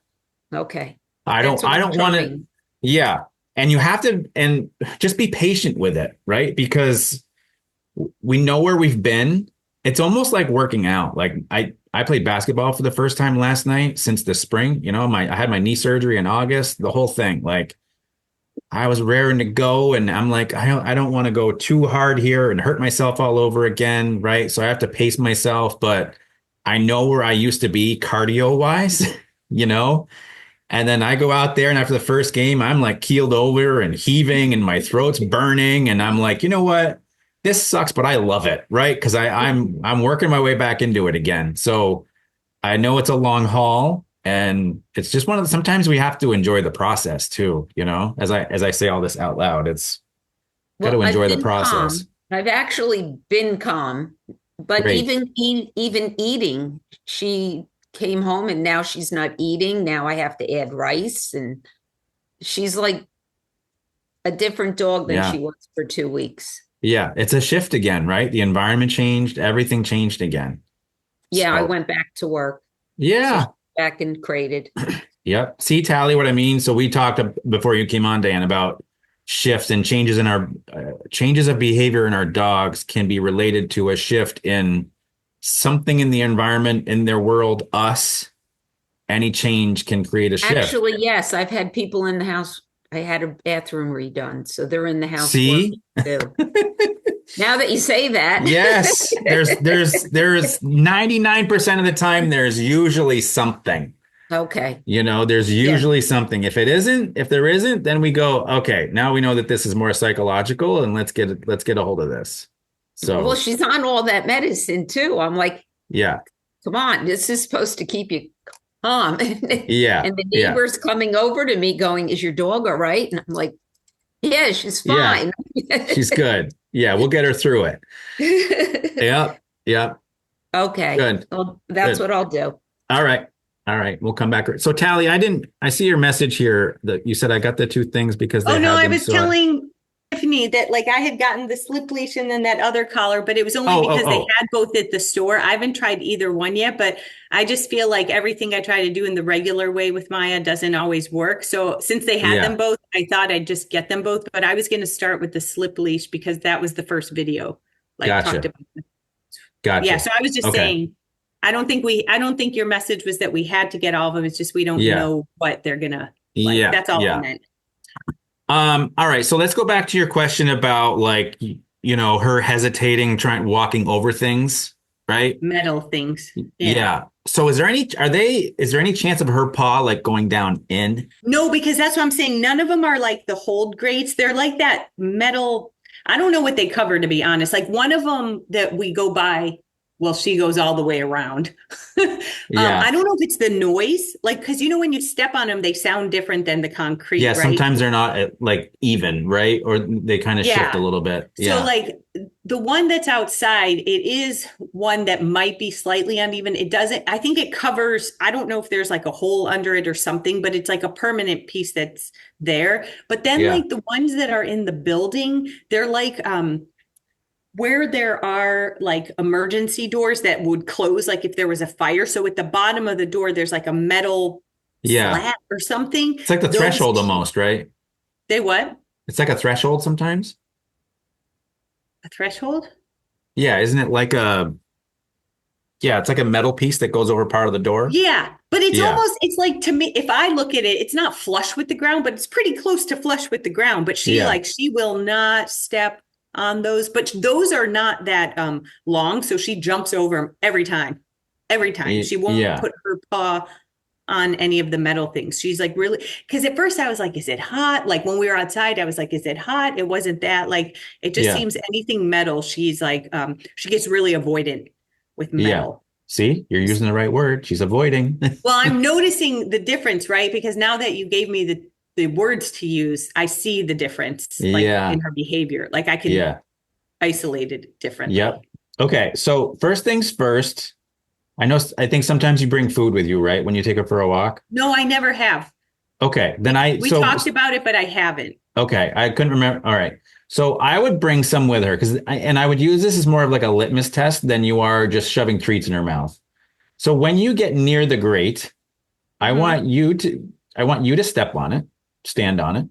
S6: Okay.
S3: I
S6: That's
S3: don't,
S6: what
S3: I
S6: I'm
S3: don't want to,
S6: trying.
S3: yeah. And you have to, and just be patient with it, right? Because we know where we've been. It's almost like working out. Like I played basketball for the first time last night since the spring. You know, I had my knee surgery in August, the whole thing. Like I was raring to go, and I'm like, I don't want to go too hard here and hurt myself all over again, right? So I have to pace myself, but I know where I used to be cardio wise, you know? And then I go out there, and after the first game, I'm like keeled over and heaving, and my throat's burning. And I'm like, you know what? This sucks, but I love it, right? Because I'm working my way back into it again. So I know it's a long haul, and it's just sometimes we have to enjoy the process too, you know, as I say all this out loud, it's got to
S6: Well, I've
S3: enjoy the
S6: been
S3: process.
S6: calm. I've actually been calm, but
S3: Great.
S6: even eating, she came home and now she's not eating. Now I have to add rice, and she's like a different dog than she
S3: Yeah.
S6: was for 2 weeks.
S3: Yeah. It's a shift again, right? The environment changed, everything changed again.
S6: Yeah, I
S3: So
S6: went back to work. So
S3: yeah.
S6: she's back and crated.
S3: Yep. See, Tally, what I mean? So we talked before you came on, Dan, about shifts and changes in our changes of behavior in our dogs can be related to a shift in something in the environment, in their world, us. Any change can create a shift.
S6: Actually, yes, I've had people in the house. I had a bathroom redone, so they're in the house
S3: See?
S6: working too. Now that you say that.
S3: Yes. There's 99% of the time there's usually something.
S6: Okay.
S3: You know, there's
S6: Yeah.
S3: usually something. If there isn't, then we go, okay, now we know that this is more psychological, and let's get a hold of this.
S6: Well,
S3: So
S6: she's on all that medicine too. I'm like,
S3: yeah,
S6: come on, this is supposed to keep you calm.
S3: yeah,
S6: And the
S3: yeah,
S6: neighbor's coming over to me going, is your dog all right? And I'm like, yeah, she's
S3: yeah.
S6: fine.
S3: She's good. Yeah, we'll get her through it. Yep, yep.
S6: Okay.
S3: Good,
S6: Well, that's
S3: good.
S6: what I'll do.
S3: All right. All right. We'll come back. So Tally, I see your message here that you said I got the 2 things because they
S4: Oh no,
S3: had
S4: I
S3: them.
S4: was
S3: So
S4: telling Tiffany that like I had gotten the slip leash and then that other collar, but it was only
S3: oh,
S4: because they
S3: oh,
S4: had both at the store. I haven't tried either one yet, but I just feel like everything I try to do in the regular way with Maya doesn't always work. So since they had
S3: yeah.
S4: them both, I thought I'd just get them both, but I was going to start with the slip leash because that was the first video, like talked
S3: Gotcha.
S4: about. Yeah,
S3: Gotcha.
S4: so I was just
S3: Okay.
S4: saying, I don't think your message was that we had to get all of them. It's just we don't
S3: Yeah.
S4: know what they're gonna like.
S3: Yeah.
S4: That's all I
S3: Yeah.
S4: meant.
S3: All right. So let's go back to your question about like, her hesitating, walking over things, right?
S4: Metal things. Yeah.
S3: Yeah. So is there any chance of her paw like going down in?
S4: No, because that's what I'm saying. None of them are like the hold grates. They're like that metal. I don't know what they cover, to be honest. Like one of them that we go by, well, she goes all the way around.
S3: Yeah.
S4: I don't know if it's the noise, like, because when you step on them, they sound different than the concrete,
S3: Yeah.
S4: right?
S3: Sometimes they're not like even, right? Or they kind of shift a
S4: Yeah.
S3: little bit.
S4: So
S3: Yeah.
S4: like the one that's outside, it is one that might be slightly uneven. It doesn't, I think it covers, I don't know if there's like a hole under it or something, but it's like a permanent piece that's there. But then
S3: Yeah.
S4: like the ones that are in the building, they're like where there are like emergency doors that would close, like if there was a fire. So at the bottom of the door, there's like a metal
S3: Yeah.
S4: slat or something.
S3: It's like the threshold almost, right?
S4: They what?
S3: It's like a threshold sometimes.
S4: A threshold?
S3: Yeah. Isn't it like it's like a metal piece that goes over part of the door.
S4: Yeah, but it's
S3: Yeah.
S4: almost, it's like to me, if I look at it, it's not flush with the ground, but it's pretty close to flush with the ground. But she
S3: Yeah.
S4: she will not step on those, but those are not that long. So she jumps over them every time. Every time. She won't
S3: Yeah.
S4: put her paw on any of the metal things. She's like really, because at first I was like, is it hot? Like when we were outside, I was like, is it hot? It wasn't that. Like it just
S3: Yeah.
S4: seems anything metal, she's like, she gets really avoidant with
S3: Yeah.
S4: metal.
S3: See, you're using the right word. She's avoiding.
S4: Well, I'm noticing the difference, right? Because now that you gave me the words to use, I see the difference, like
S3: Yeah.
S4: in her behavior. Like I can
S3: Yeah.
S4: isolate it differently.
S3: Yep. Okay. So first things first, I think sometimes you bring food with you, right? When you take her for a walk.
S4: No, I never have.
S3: Okay.
S4: We talked about it, but I haven't.
S3: Okay. I couldn't remember. All right. So I would bring some with her and I would use this as more of like a litmus test than you are just shoving treats in her mouth. So when you get near the grate, I want you to step on it, stand on it.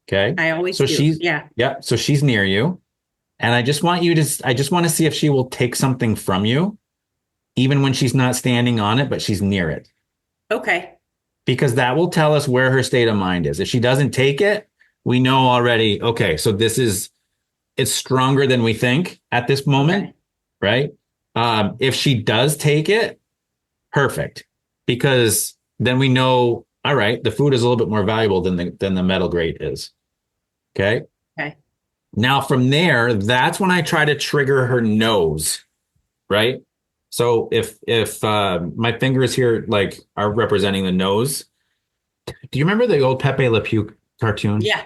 S3: Okay.
S4: I always
S3: so
S4: do.
S3: she's
S4: Yeah.
S3: Yeah. So she's near you. And I just want to see if she will take something from you, even when she's not standing on it, but she's near it.
S4: Okay.
S3: Because that will tell us where her state of mind is. If she doesn't take it, we know already, okay, so it's stronger than we think at this moment, right? If she does take it, perfect. Because then we know, all right, the food is a little bit more valuable than the metal grate is. Okay.
S4: Okay.
S3: Now from there, that's when I try to trigger her nose, right? So if my fingers here like are representing the nose, do you remember the old Pepe Le Pew cartoon?
S4: Yeah.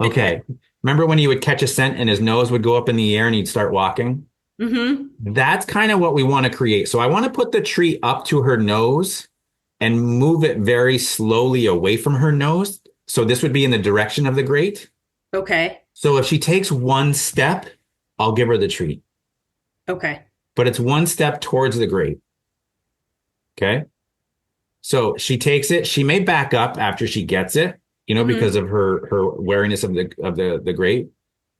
S3: Okay. Remember when he would catch a scent and his nose would go up in the air and he'd start walking?
S4: Mm-hmm.
S3: That's kind of what we want to create. So I want to put the treat up to her nose and move it very slowly away from her nose. So this would be in the direction of the grate.
S4: Okay.
S3: So if she takes one step, I'll give her the treat.
S4: Okay.
S3: But it's one step towards the grate. Okay. So she takes it. She may back up after she gets it, because of her wariness of the grate.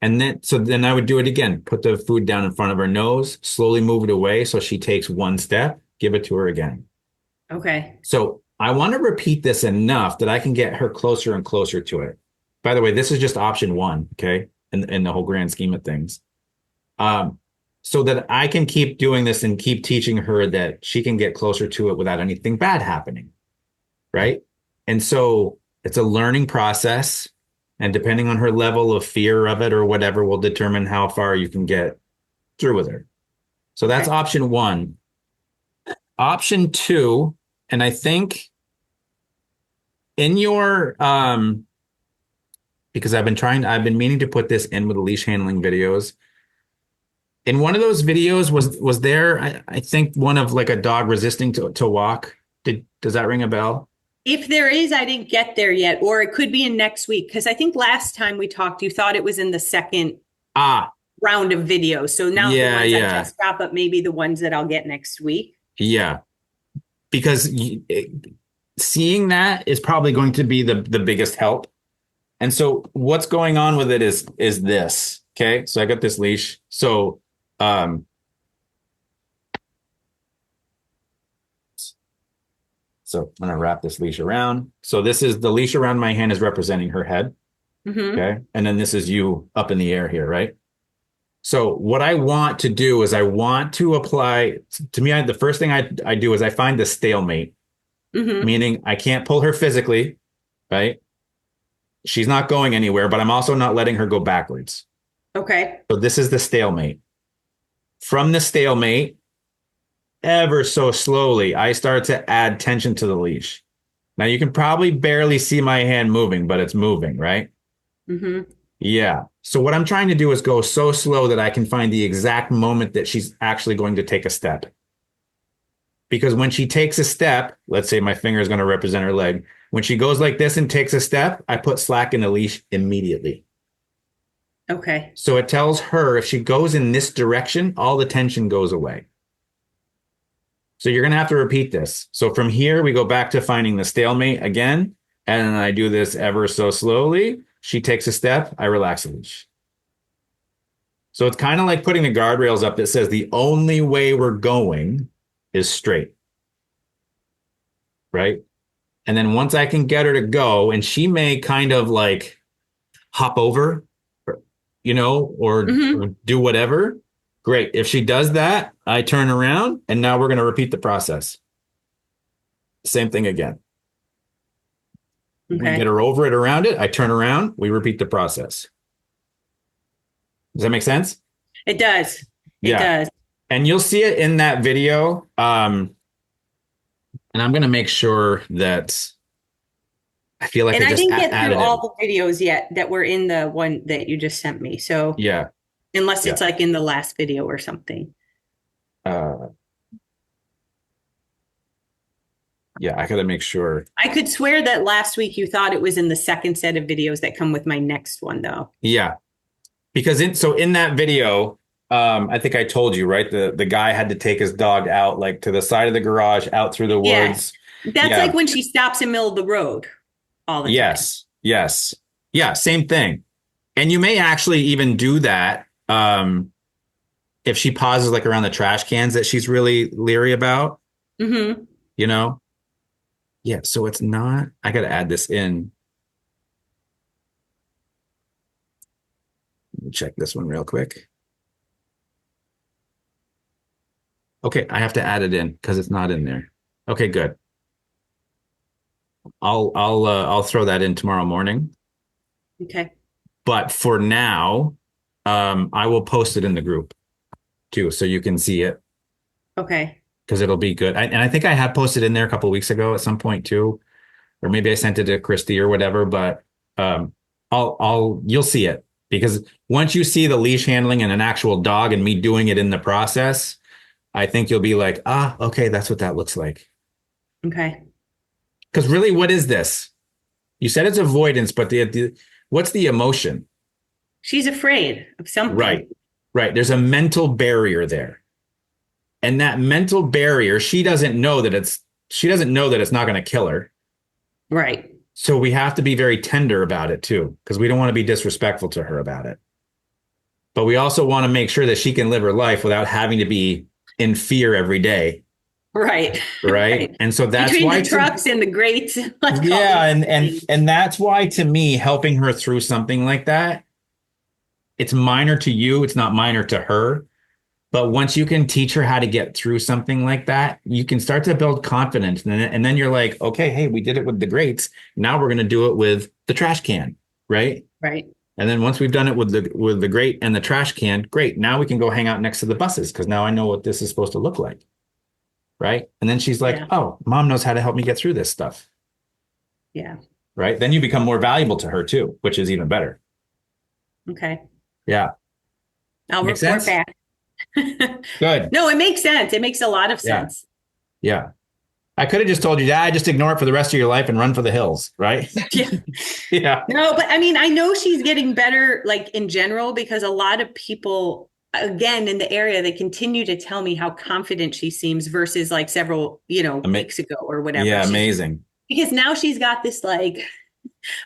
S3: And then I would do it again. Put the food down in front of her nose, slowly move it away. So she takes one step, give it to her again.
S4: Okay.
S3: So I want to repeat this enough that I can get her closer and closer to it. By the way, this is just option one. Okay. In the whole grand scheme of things. So that I can keep doing this and keep teaching her that she can get closer to it without anything bad happening. Right. And so it's a learning process. And depending on her level of fear of it or whatever will determine how far you can get through with her. So that's option one. Option two, and I think in your, because I've been meaning to put this in with the leash handling videos. In one of those videos, was there, I think, one of like a dog resisting to walk? Does that ring a bell?
S4: If there is, I didn't get there yet, or it could be in next week. Because I think last time we talked, you thought it was in the second round of videos. So now the ones I just got, but maybe the ones that I'll get next week. Yeah.
S3: Because seeing that is probably going to be the biggest help. And so what's going on with it is this. Okay. So I got this leash. So, so I'm going to wrap this leash around. So this is the leash around my hand is representing her head. Mm-hmm. Okay. And then this is you up in the air here, right? So what I want to do is I want to apply, to me, the first thing I do is I find the stalemate, meaning I can't pull her physically, right? She's not going anywhere, but I'm also not letting her go backwards.
S4: Okay.
S3: So this is the stalemate. From the stalemate, ever so slowly, I start to add tension to the leash. Now you can probably barely see my hand moving, but it's moving, right? Mm-hmm. Yeah. So what I'm trying to do is go so slow that I can find the exact moment that she's actually going to take a step. Because when she takes a step, let's say my finger is going to represent her leg. When she goes like this and takes a step, I put slack in the leash immediately.
S4: Okay.
S3: So it tells her if she goes in this direction, all the tension goes away. So you're going to have to repeat this. So from here, we go back to finding the stalemate again. And I do this ever so slowly. She takes a step. I relax the leash. So it's kind of like putting the guardrails up that says the only way we're going is straight. Right? And then once I can get her to go, and she may kind of like hop over, or do whatever. Great. If she does that, I turn around and now we're going to repeat the process. Same thing again. Okay. We get her over it, around it. I turn around. We repeat the process. Does that make sense?
S4: It does. It does.
S3: And you'll see it in that video. And I'm going to make sure that I feel like
S4: And I didn't get
S3: added
S4: through
S3: it.
S4: all the videos yet that were in the one that you just sent me. So
S3: Yeah.
S4: unless it's
S3: Yeah.
S4: like in the last video or something.
S3: Yeah, I got to make sure.
S4: I could swear that last week you thought it was in the second set of videos that come with my next one, though.
S3: Yeah. Because in that video, I think I told you, right? The guy had to take his dog out, like to the side of the garage, out through the woods.
S4: That's like when she stops in the middle of the road all the time.
S3: Yes. Yeah, same thing. And you may actually even do that if she pauses like around the trash cans that she's really leery about.
S4: Mm-hmm.
S3: You know? Yeah, so it's not, I got to add this in. Let me check this one real quick. Okay, I have to add it in because it's not in there. Okay, good. I'll throw that in tomorrow morning.
S4: Okay.
S3: But for now, I will post it in the group too, so you can see it.
S4: Okay.
S3: Because it'll be good. And I think I had posted in there a couple of weeks ago at some point too, or maybe I sent it to Christy or whatever. But you'll see it, because once you see the leash handling and an actual dog and me doing it in the process, I think you'll be like, okay, that's what that looks like.
S4: Okay.
S3: Because really, what is this? You said it's avoidance, but what's the emotion?
S4: She's afraid of something.
S3: Right. There's a mental barrier there. And that mental barrier, she doesn't know that it's not going to kill her.
S4: Right.
S3: So we have to be very tender about it too, because we don't want to be disrespectful to her about it. But we also want to make sure that she can live her life without having to be in fear every day.
S4: Right.
S3: Right. And so that's
S4: between
S3: why
S4: the trucks and the grates.
S3: and that's why, to me, helping her through something like that, it's minor to you, it's not minor to her. But once you can teach her how to get through something like that, you can start to build confidence. And then you're like, okay, hey, we did it with the grates. Now we're going to do it with the trash can. Right.
S4: Right.
S3: And then once we've done it with the grate and the trash can, great. Now we can go hang out next to the buses, because now I know what this is supposed to look like. Right. And then she's like, oh, mom knows how to help me get through this stuff.
S4: Yeah.
S3: Right. Then you become more valuable to her too, which is even better.
S4: Okay.
S3: Yeah.
S4: I'll report back.
S3: Good.
S4: No, it makes sense. It makes a lot of sense.
S3: Yeah. I could have just told you, just ignore it for the rest of your life and run for the hills, right?
S4: Yeah.
S3: Yeah.
S4: No, but I mean, I know she's getting better, like in general, because a lot of people, again, in the area, they continue to tell me how confident she seems versus like several, weeks ago or whatever.
S3: Yeah, amazing.
S4: Because now she's got this like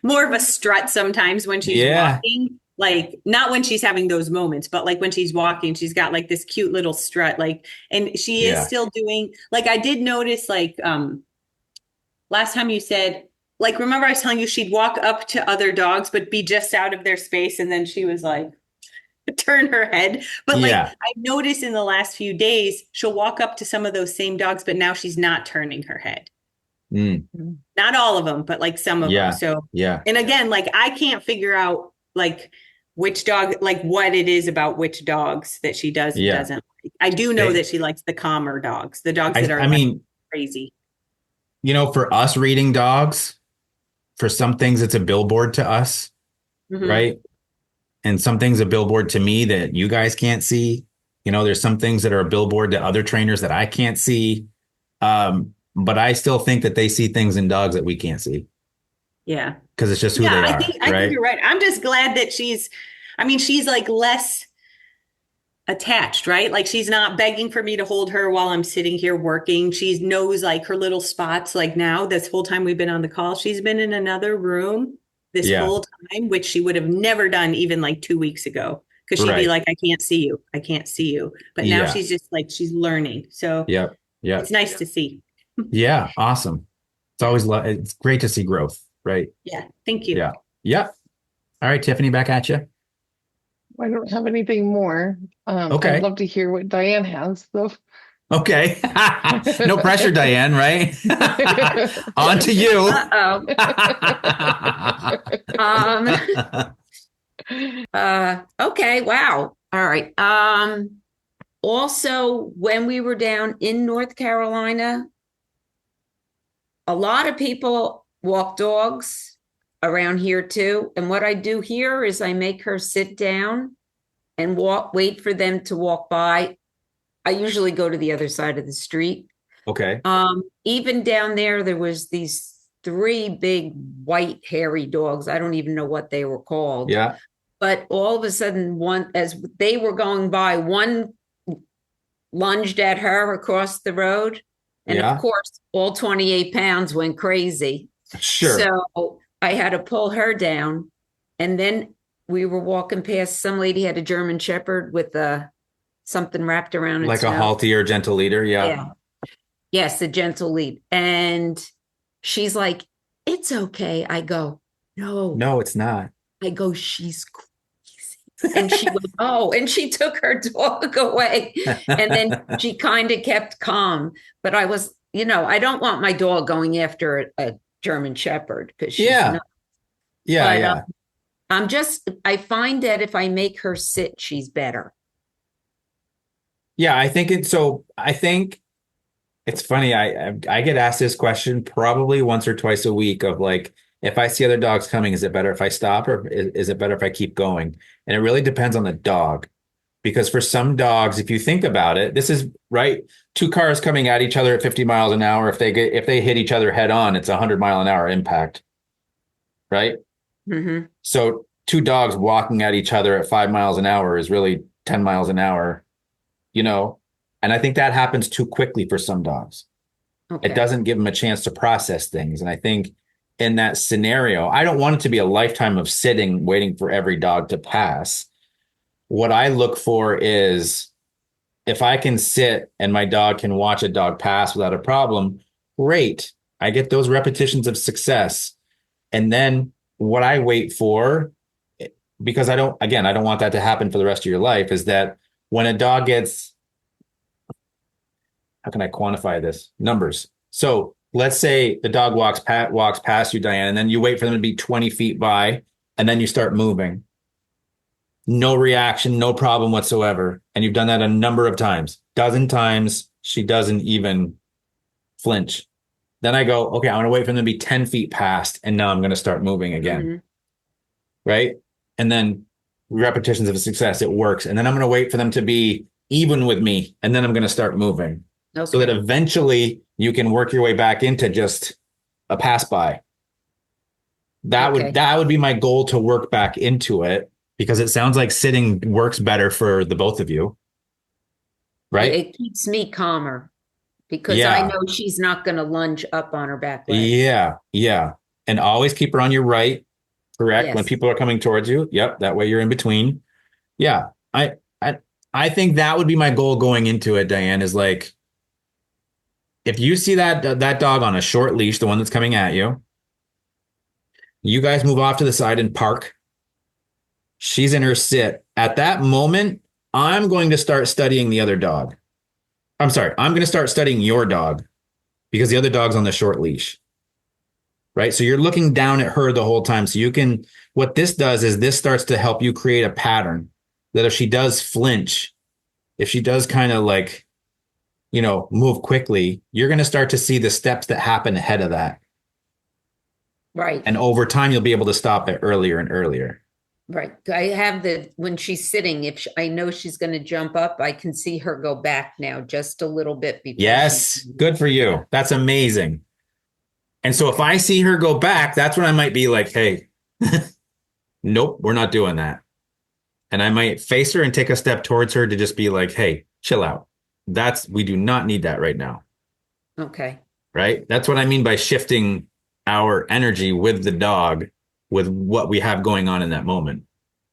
S4: more of a strut sometimes when she's walking. Like not when she's having those moments, but like when she's walking, she's got like this cute little strut, like, and she is still doing, like, I did notice, like, last time you said, like, remember I was telling you she'd walk up to other dogs, but be just out of their space. And then she was like, turn her head. But like, I've noticed in the last few days, she'll walk up to some of those same dogs, but now she's not turning her head. Not all of them, but like some of them. So, and again, like, I can't figure out like which dog, like what it is about which dogs that she does and doesn't like. I do know that she likes the calmer dogs, the dogs that are crazy.
S3: For us reading dogs, for some things it's a billboard to us, right? And some things a billboard to me that you guys can't see. There's some things that are a billboard to other trainers that I can't see. But I still think that they see things in dogs that we can't see.
S4: Yeah.
S3: Because it's just who they are.
S4: I think you're right. I'm just glad that she's like less attached, right? Like she's not begging for me to hold her while I'm sitting here working. She knows like her little spots. Like now, this whole time we've been on the call, she's been in another room this whole time, which she would have never done even like 2 weeks ago. Because she'd be like, I can't see you. I can't see you. But now she's just like, she's learning. So it's nice to see.
S3: Yeah. Awesome. It's great to see growth. Right.
S4: Yeah. Thank you.
S3: Yeah. All right, Tiffany, back at you.
S5: I don't have anything more.
S3: Okay.
S5: I'd love to hear what Diane has, though.
S3: Okay. No pressure, Diane, right? On to you.
S6: Okay. Wow. All right. Also, when we were down in North Carolina, a lot of people walk dogs around here too. And what I do here is I make her sit down and wait for them to walk by. I usually go to the other side of the street.
S3: Okay.
S6: Even down there was these 3 big white hairy dogs. I don't even know what they were called.
S3: Yeah.
S6: But all of a sudden, as they were going by, one lunged at her across the road. And
S3: Yeah.
S6: of course, all 28 pounds went crazy.
S3: Sure.
S6: So I had to pull her down. And then we were walking past, some lady had a German Shepherd with something wrapped around its
S3: Like a
S6: nose.
S3: halty or gentle leader. Yeah.
S6: Yes, a gentle lead. And she's like, it's okay. I go, no,
S3: it's not.
S6: I go, she's crazy. And she went, oh, and she took her dog away. And then she kind of kept calm. But I was, I don't want my dog going after a German Shepherd because she's not.
S3: Yeah.
S6: But, I find that if I make her sit, she's better.
S3: Yeah, I think it's funny. I get asked this question probably once or twice a week of like, if I see other dogs coming, is it better if I stop or is it better if I keep going? And it really depends on the dog. Because for some dogs, if you think about it, this is right. 2 cars coming at each other at 50 miles an hour. If they hit each other head on, it's 100-mile-an-hour impact. Right.
S6: Mm-hmm.
S3: So 2 dogs walking at each other at 5 miles an hour is really 10 miles an hour, and I think that happens too quickly for some dogs.
S6: Okay.
S3: It doesn't give them a chance to process things. And I think in that scenario, I don't want it to be a lifetime of sitting, waiting for every dog to pass. What I look for is if I can sit and my dog can watch a dog pass without a problem, great. I get those repetitions of success. And then what I wait for, because I don't want that to happen for the rest of your life, is that when a dog gets, how can I quantify this? Numbers. So let's say the dog walks past you, Diane, and then you wait for them to be 20 feet by, and then you start moving. No reaction, no problem whatsoever. And you've done that a number of times, dozen times. She doesn't even flinch. Then I go, okay, I want to wait for them to be 10 feet past, and now I'm going to start moving again.
S6: Mm-hmm.
S3: Right. And then repetitions of success, it works. And then I'm going to wait for them to be even with me, and then I'm going to start moving. Okay. So that eventually you can work your way back into just a pass by. That would be my goal, to work back into it, because it sounds like sitting works better for the both of you. Right.
S6: It keeps me calmer because I know she's not going to lunge up on her back leg.
S3: Yeah. And always keep her on your right. Correct.
S6: Yes.
S3: When people are coming towards you. Yep. That way you're in between. Yeah. I think that would be my goal going into it, Diane, is like, if you see that dog on a short leash, the one that's coming at you, you guys move off to the side and park. She's in her sit. At that moment, I'm going to start studying the other dog. I'm going to start studying your dog, because the other dog's on the short leash. Right. So you're looking down at her the whole time. So what this does is this starts to help you create a pattern that if she does flinch, if she does kind of like, move quickly, you're going to start to see the steps that happen ahead of that.
S6: Right.
S3: And over time, you'll be able to stop it earlier and earlier.
S6: Right. I have when she's sitting, if I know she's going to jump up, I can see her go back now just a little bit.
S3: Yes. Good for you. That's amazing. And so if I see her go back, that's when I might be like, hey, nope, we're not doing that. And I might face her and take a step towards her to just be like, hey, chill out. We do not need that right now.
S6: Okay.
S3: Right. That's what I mean by shifting our energy with the dog, with what we have going on in that moment.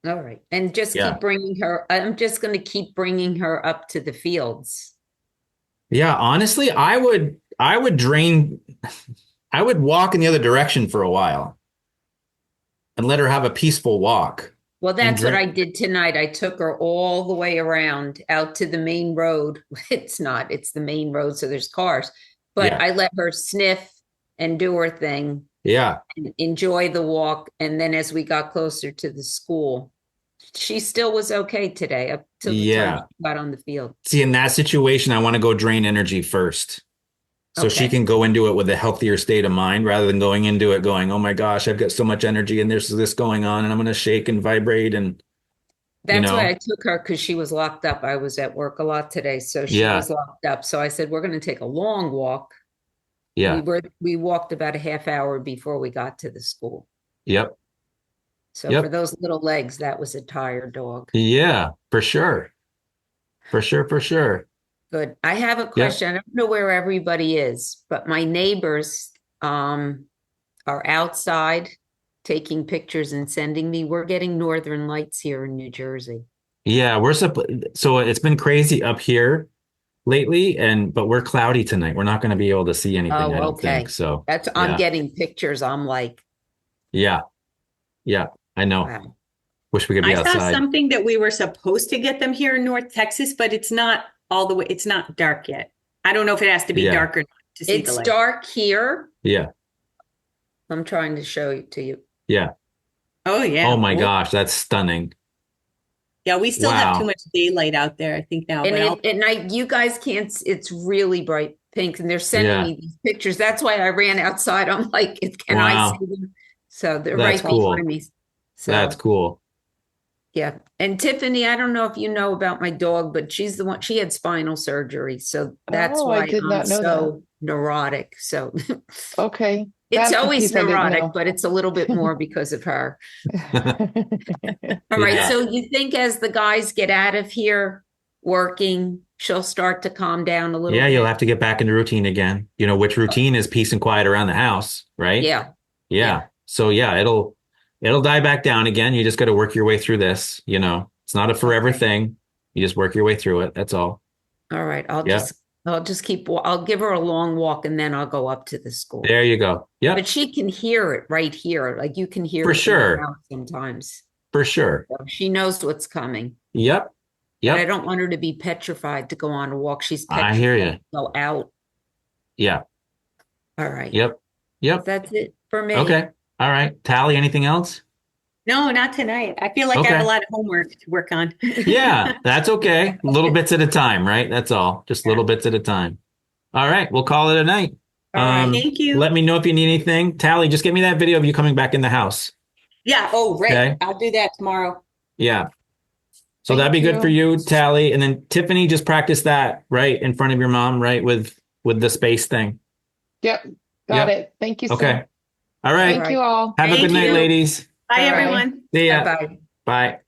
S6: All right. And just keep bringing her. I'm just going to keep bringing her up to the fields. Yeah.
S3: Honestly, I would walk in the other direction for a while and let her have a peaceful walk.
S6: Well, that's what I did tonight. I took her all the way around out to the main road. It's the main road, so there's cars. But I let her sniff and do her thing.
S3: Yeah.
S6: And enjoy the walk. And then as we got closer to the school, she still was okay today up till the
S3: Yeah.
S6: time she got on the field.
S3: See, in that situation, I want to go drain energy first. So she can go into it with a healthier state of mind rather than going into it going, oh my gosh, I've got so much energy and there's this going on and I'm going to shake and vibrate. And,
S6: That's why I took her, because she was locked up. I was at work a lot today, so she was locked up. So I said, we're going to take a long walk.
S3: Yeah.
S6: We walked about a half hour before we got to the school.
S3: Yep.
S6: So for those little legs, that was a tired dog.
S3: Yeah, for sure. For sure, for sure.
S6: Good. I have a question. I don't know where everybody is, but my neighbors are outside taking pictures and sending me. We're getting northern lights here in New Jersey.
S3: Yeah, so it's been crazy up here lately, but we're cloudy tonight. We're not going to be able to see anything, I don't think. So
S6: I'm getting pictures. I'm like,
S3: yeah, I know.
S6: wow.
S3: Wish we could be outside.
S4: I saw something that we were supposed to get them here in North Texas, but it's not all the way. It's not dark yet. I don't know if it has to be dark or not to see
S6: it's dark here.
S3: Yeah.
S6: I'm trying to show it to you.
S3: Yeah.
S4: Oh yeah.
S3: Oh my gosh, that's stunning.
S4: Yeah, we still have too much daylight out there, I think now.
S6: And at night, you guys can't. It's really bright pink, and they're sending me these pictures. That's why I ran outside. I'm like, can I see them? So they're right behind me. So
S3: that's cool.
S6: Yeah. And Tiffany, I don't know if you know about my dog, but she's the one, she had spinal surgery. So that's why I'm so neurotic. So
S5: okay.
S6: It's always neurotic, but it's a little bit more because of her. All right. So you think as the guys get out of here working, she'll start to calm down a little bit?
S3: Yeah, you'll have to get back into routine again. You know, which routine is peace and quiet around the house, right?
S6: Yeah.
S3: So it'll die back down again. You just got to work your way through this. You know, it's not a forever thing. You just work your way through it. That's all.
S6: All right. I'll give her a long walk and then I'll go up to the school.
S3: There you go. Yeah.
S6: But she can hear it right here. Like you can hear
S3: for
S6: it
S3: sure
S6: sometimes.
S3: For sure.
S6: So she knows what's coming.
S3: Yep.
S6: But I don't want her to be petrified to go on a walk. She's petrified
S3: I hear you.
S6: to go out.
S3: Yeah.
S6: All right.
S3: Yep.
S6: That's it for me.
S3: Okay. All right. Tally, anything else?
S4: No, not tonight. I feel like I have a lot of homework to work on.
S3: Yeah, that's okay. Little bits at a time, right? That's all. Just little bits at a time. All right. We'll call it a night.
S4: All right. Thank you.
S3: Let me know if you need anything. Tally, just get me that video of you coming back in the house.
S4: Yeah. Oh, right.
S3: Okay.
S4: I'll do that tomorrow.
S3: Yeah. So that'd be good for you, Tally. And then Tiffany, just practice that right in front of your mom, right? With the space thing.
S5: Yep. Got it. Thank you, sir.
S3: Okay. All right.
S5: Thank you all.
S3: Have a good night, ladies.
S4: Bye, everyone.
S3: See ya.
S6: Bye.
S3: Bye.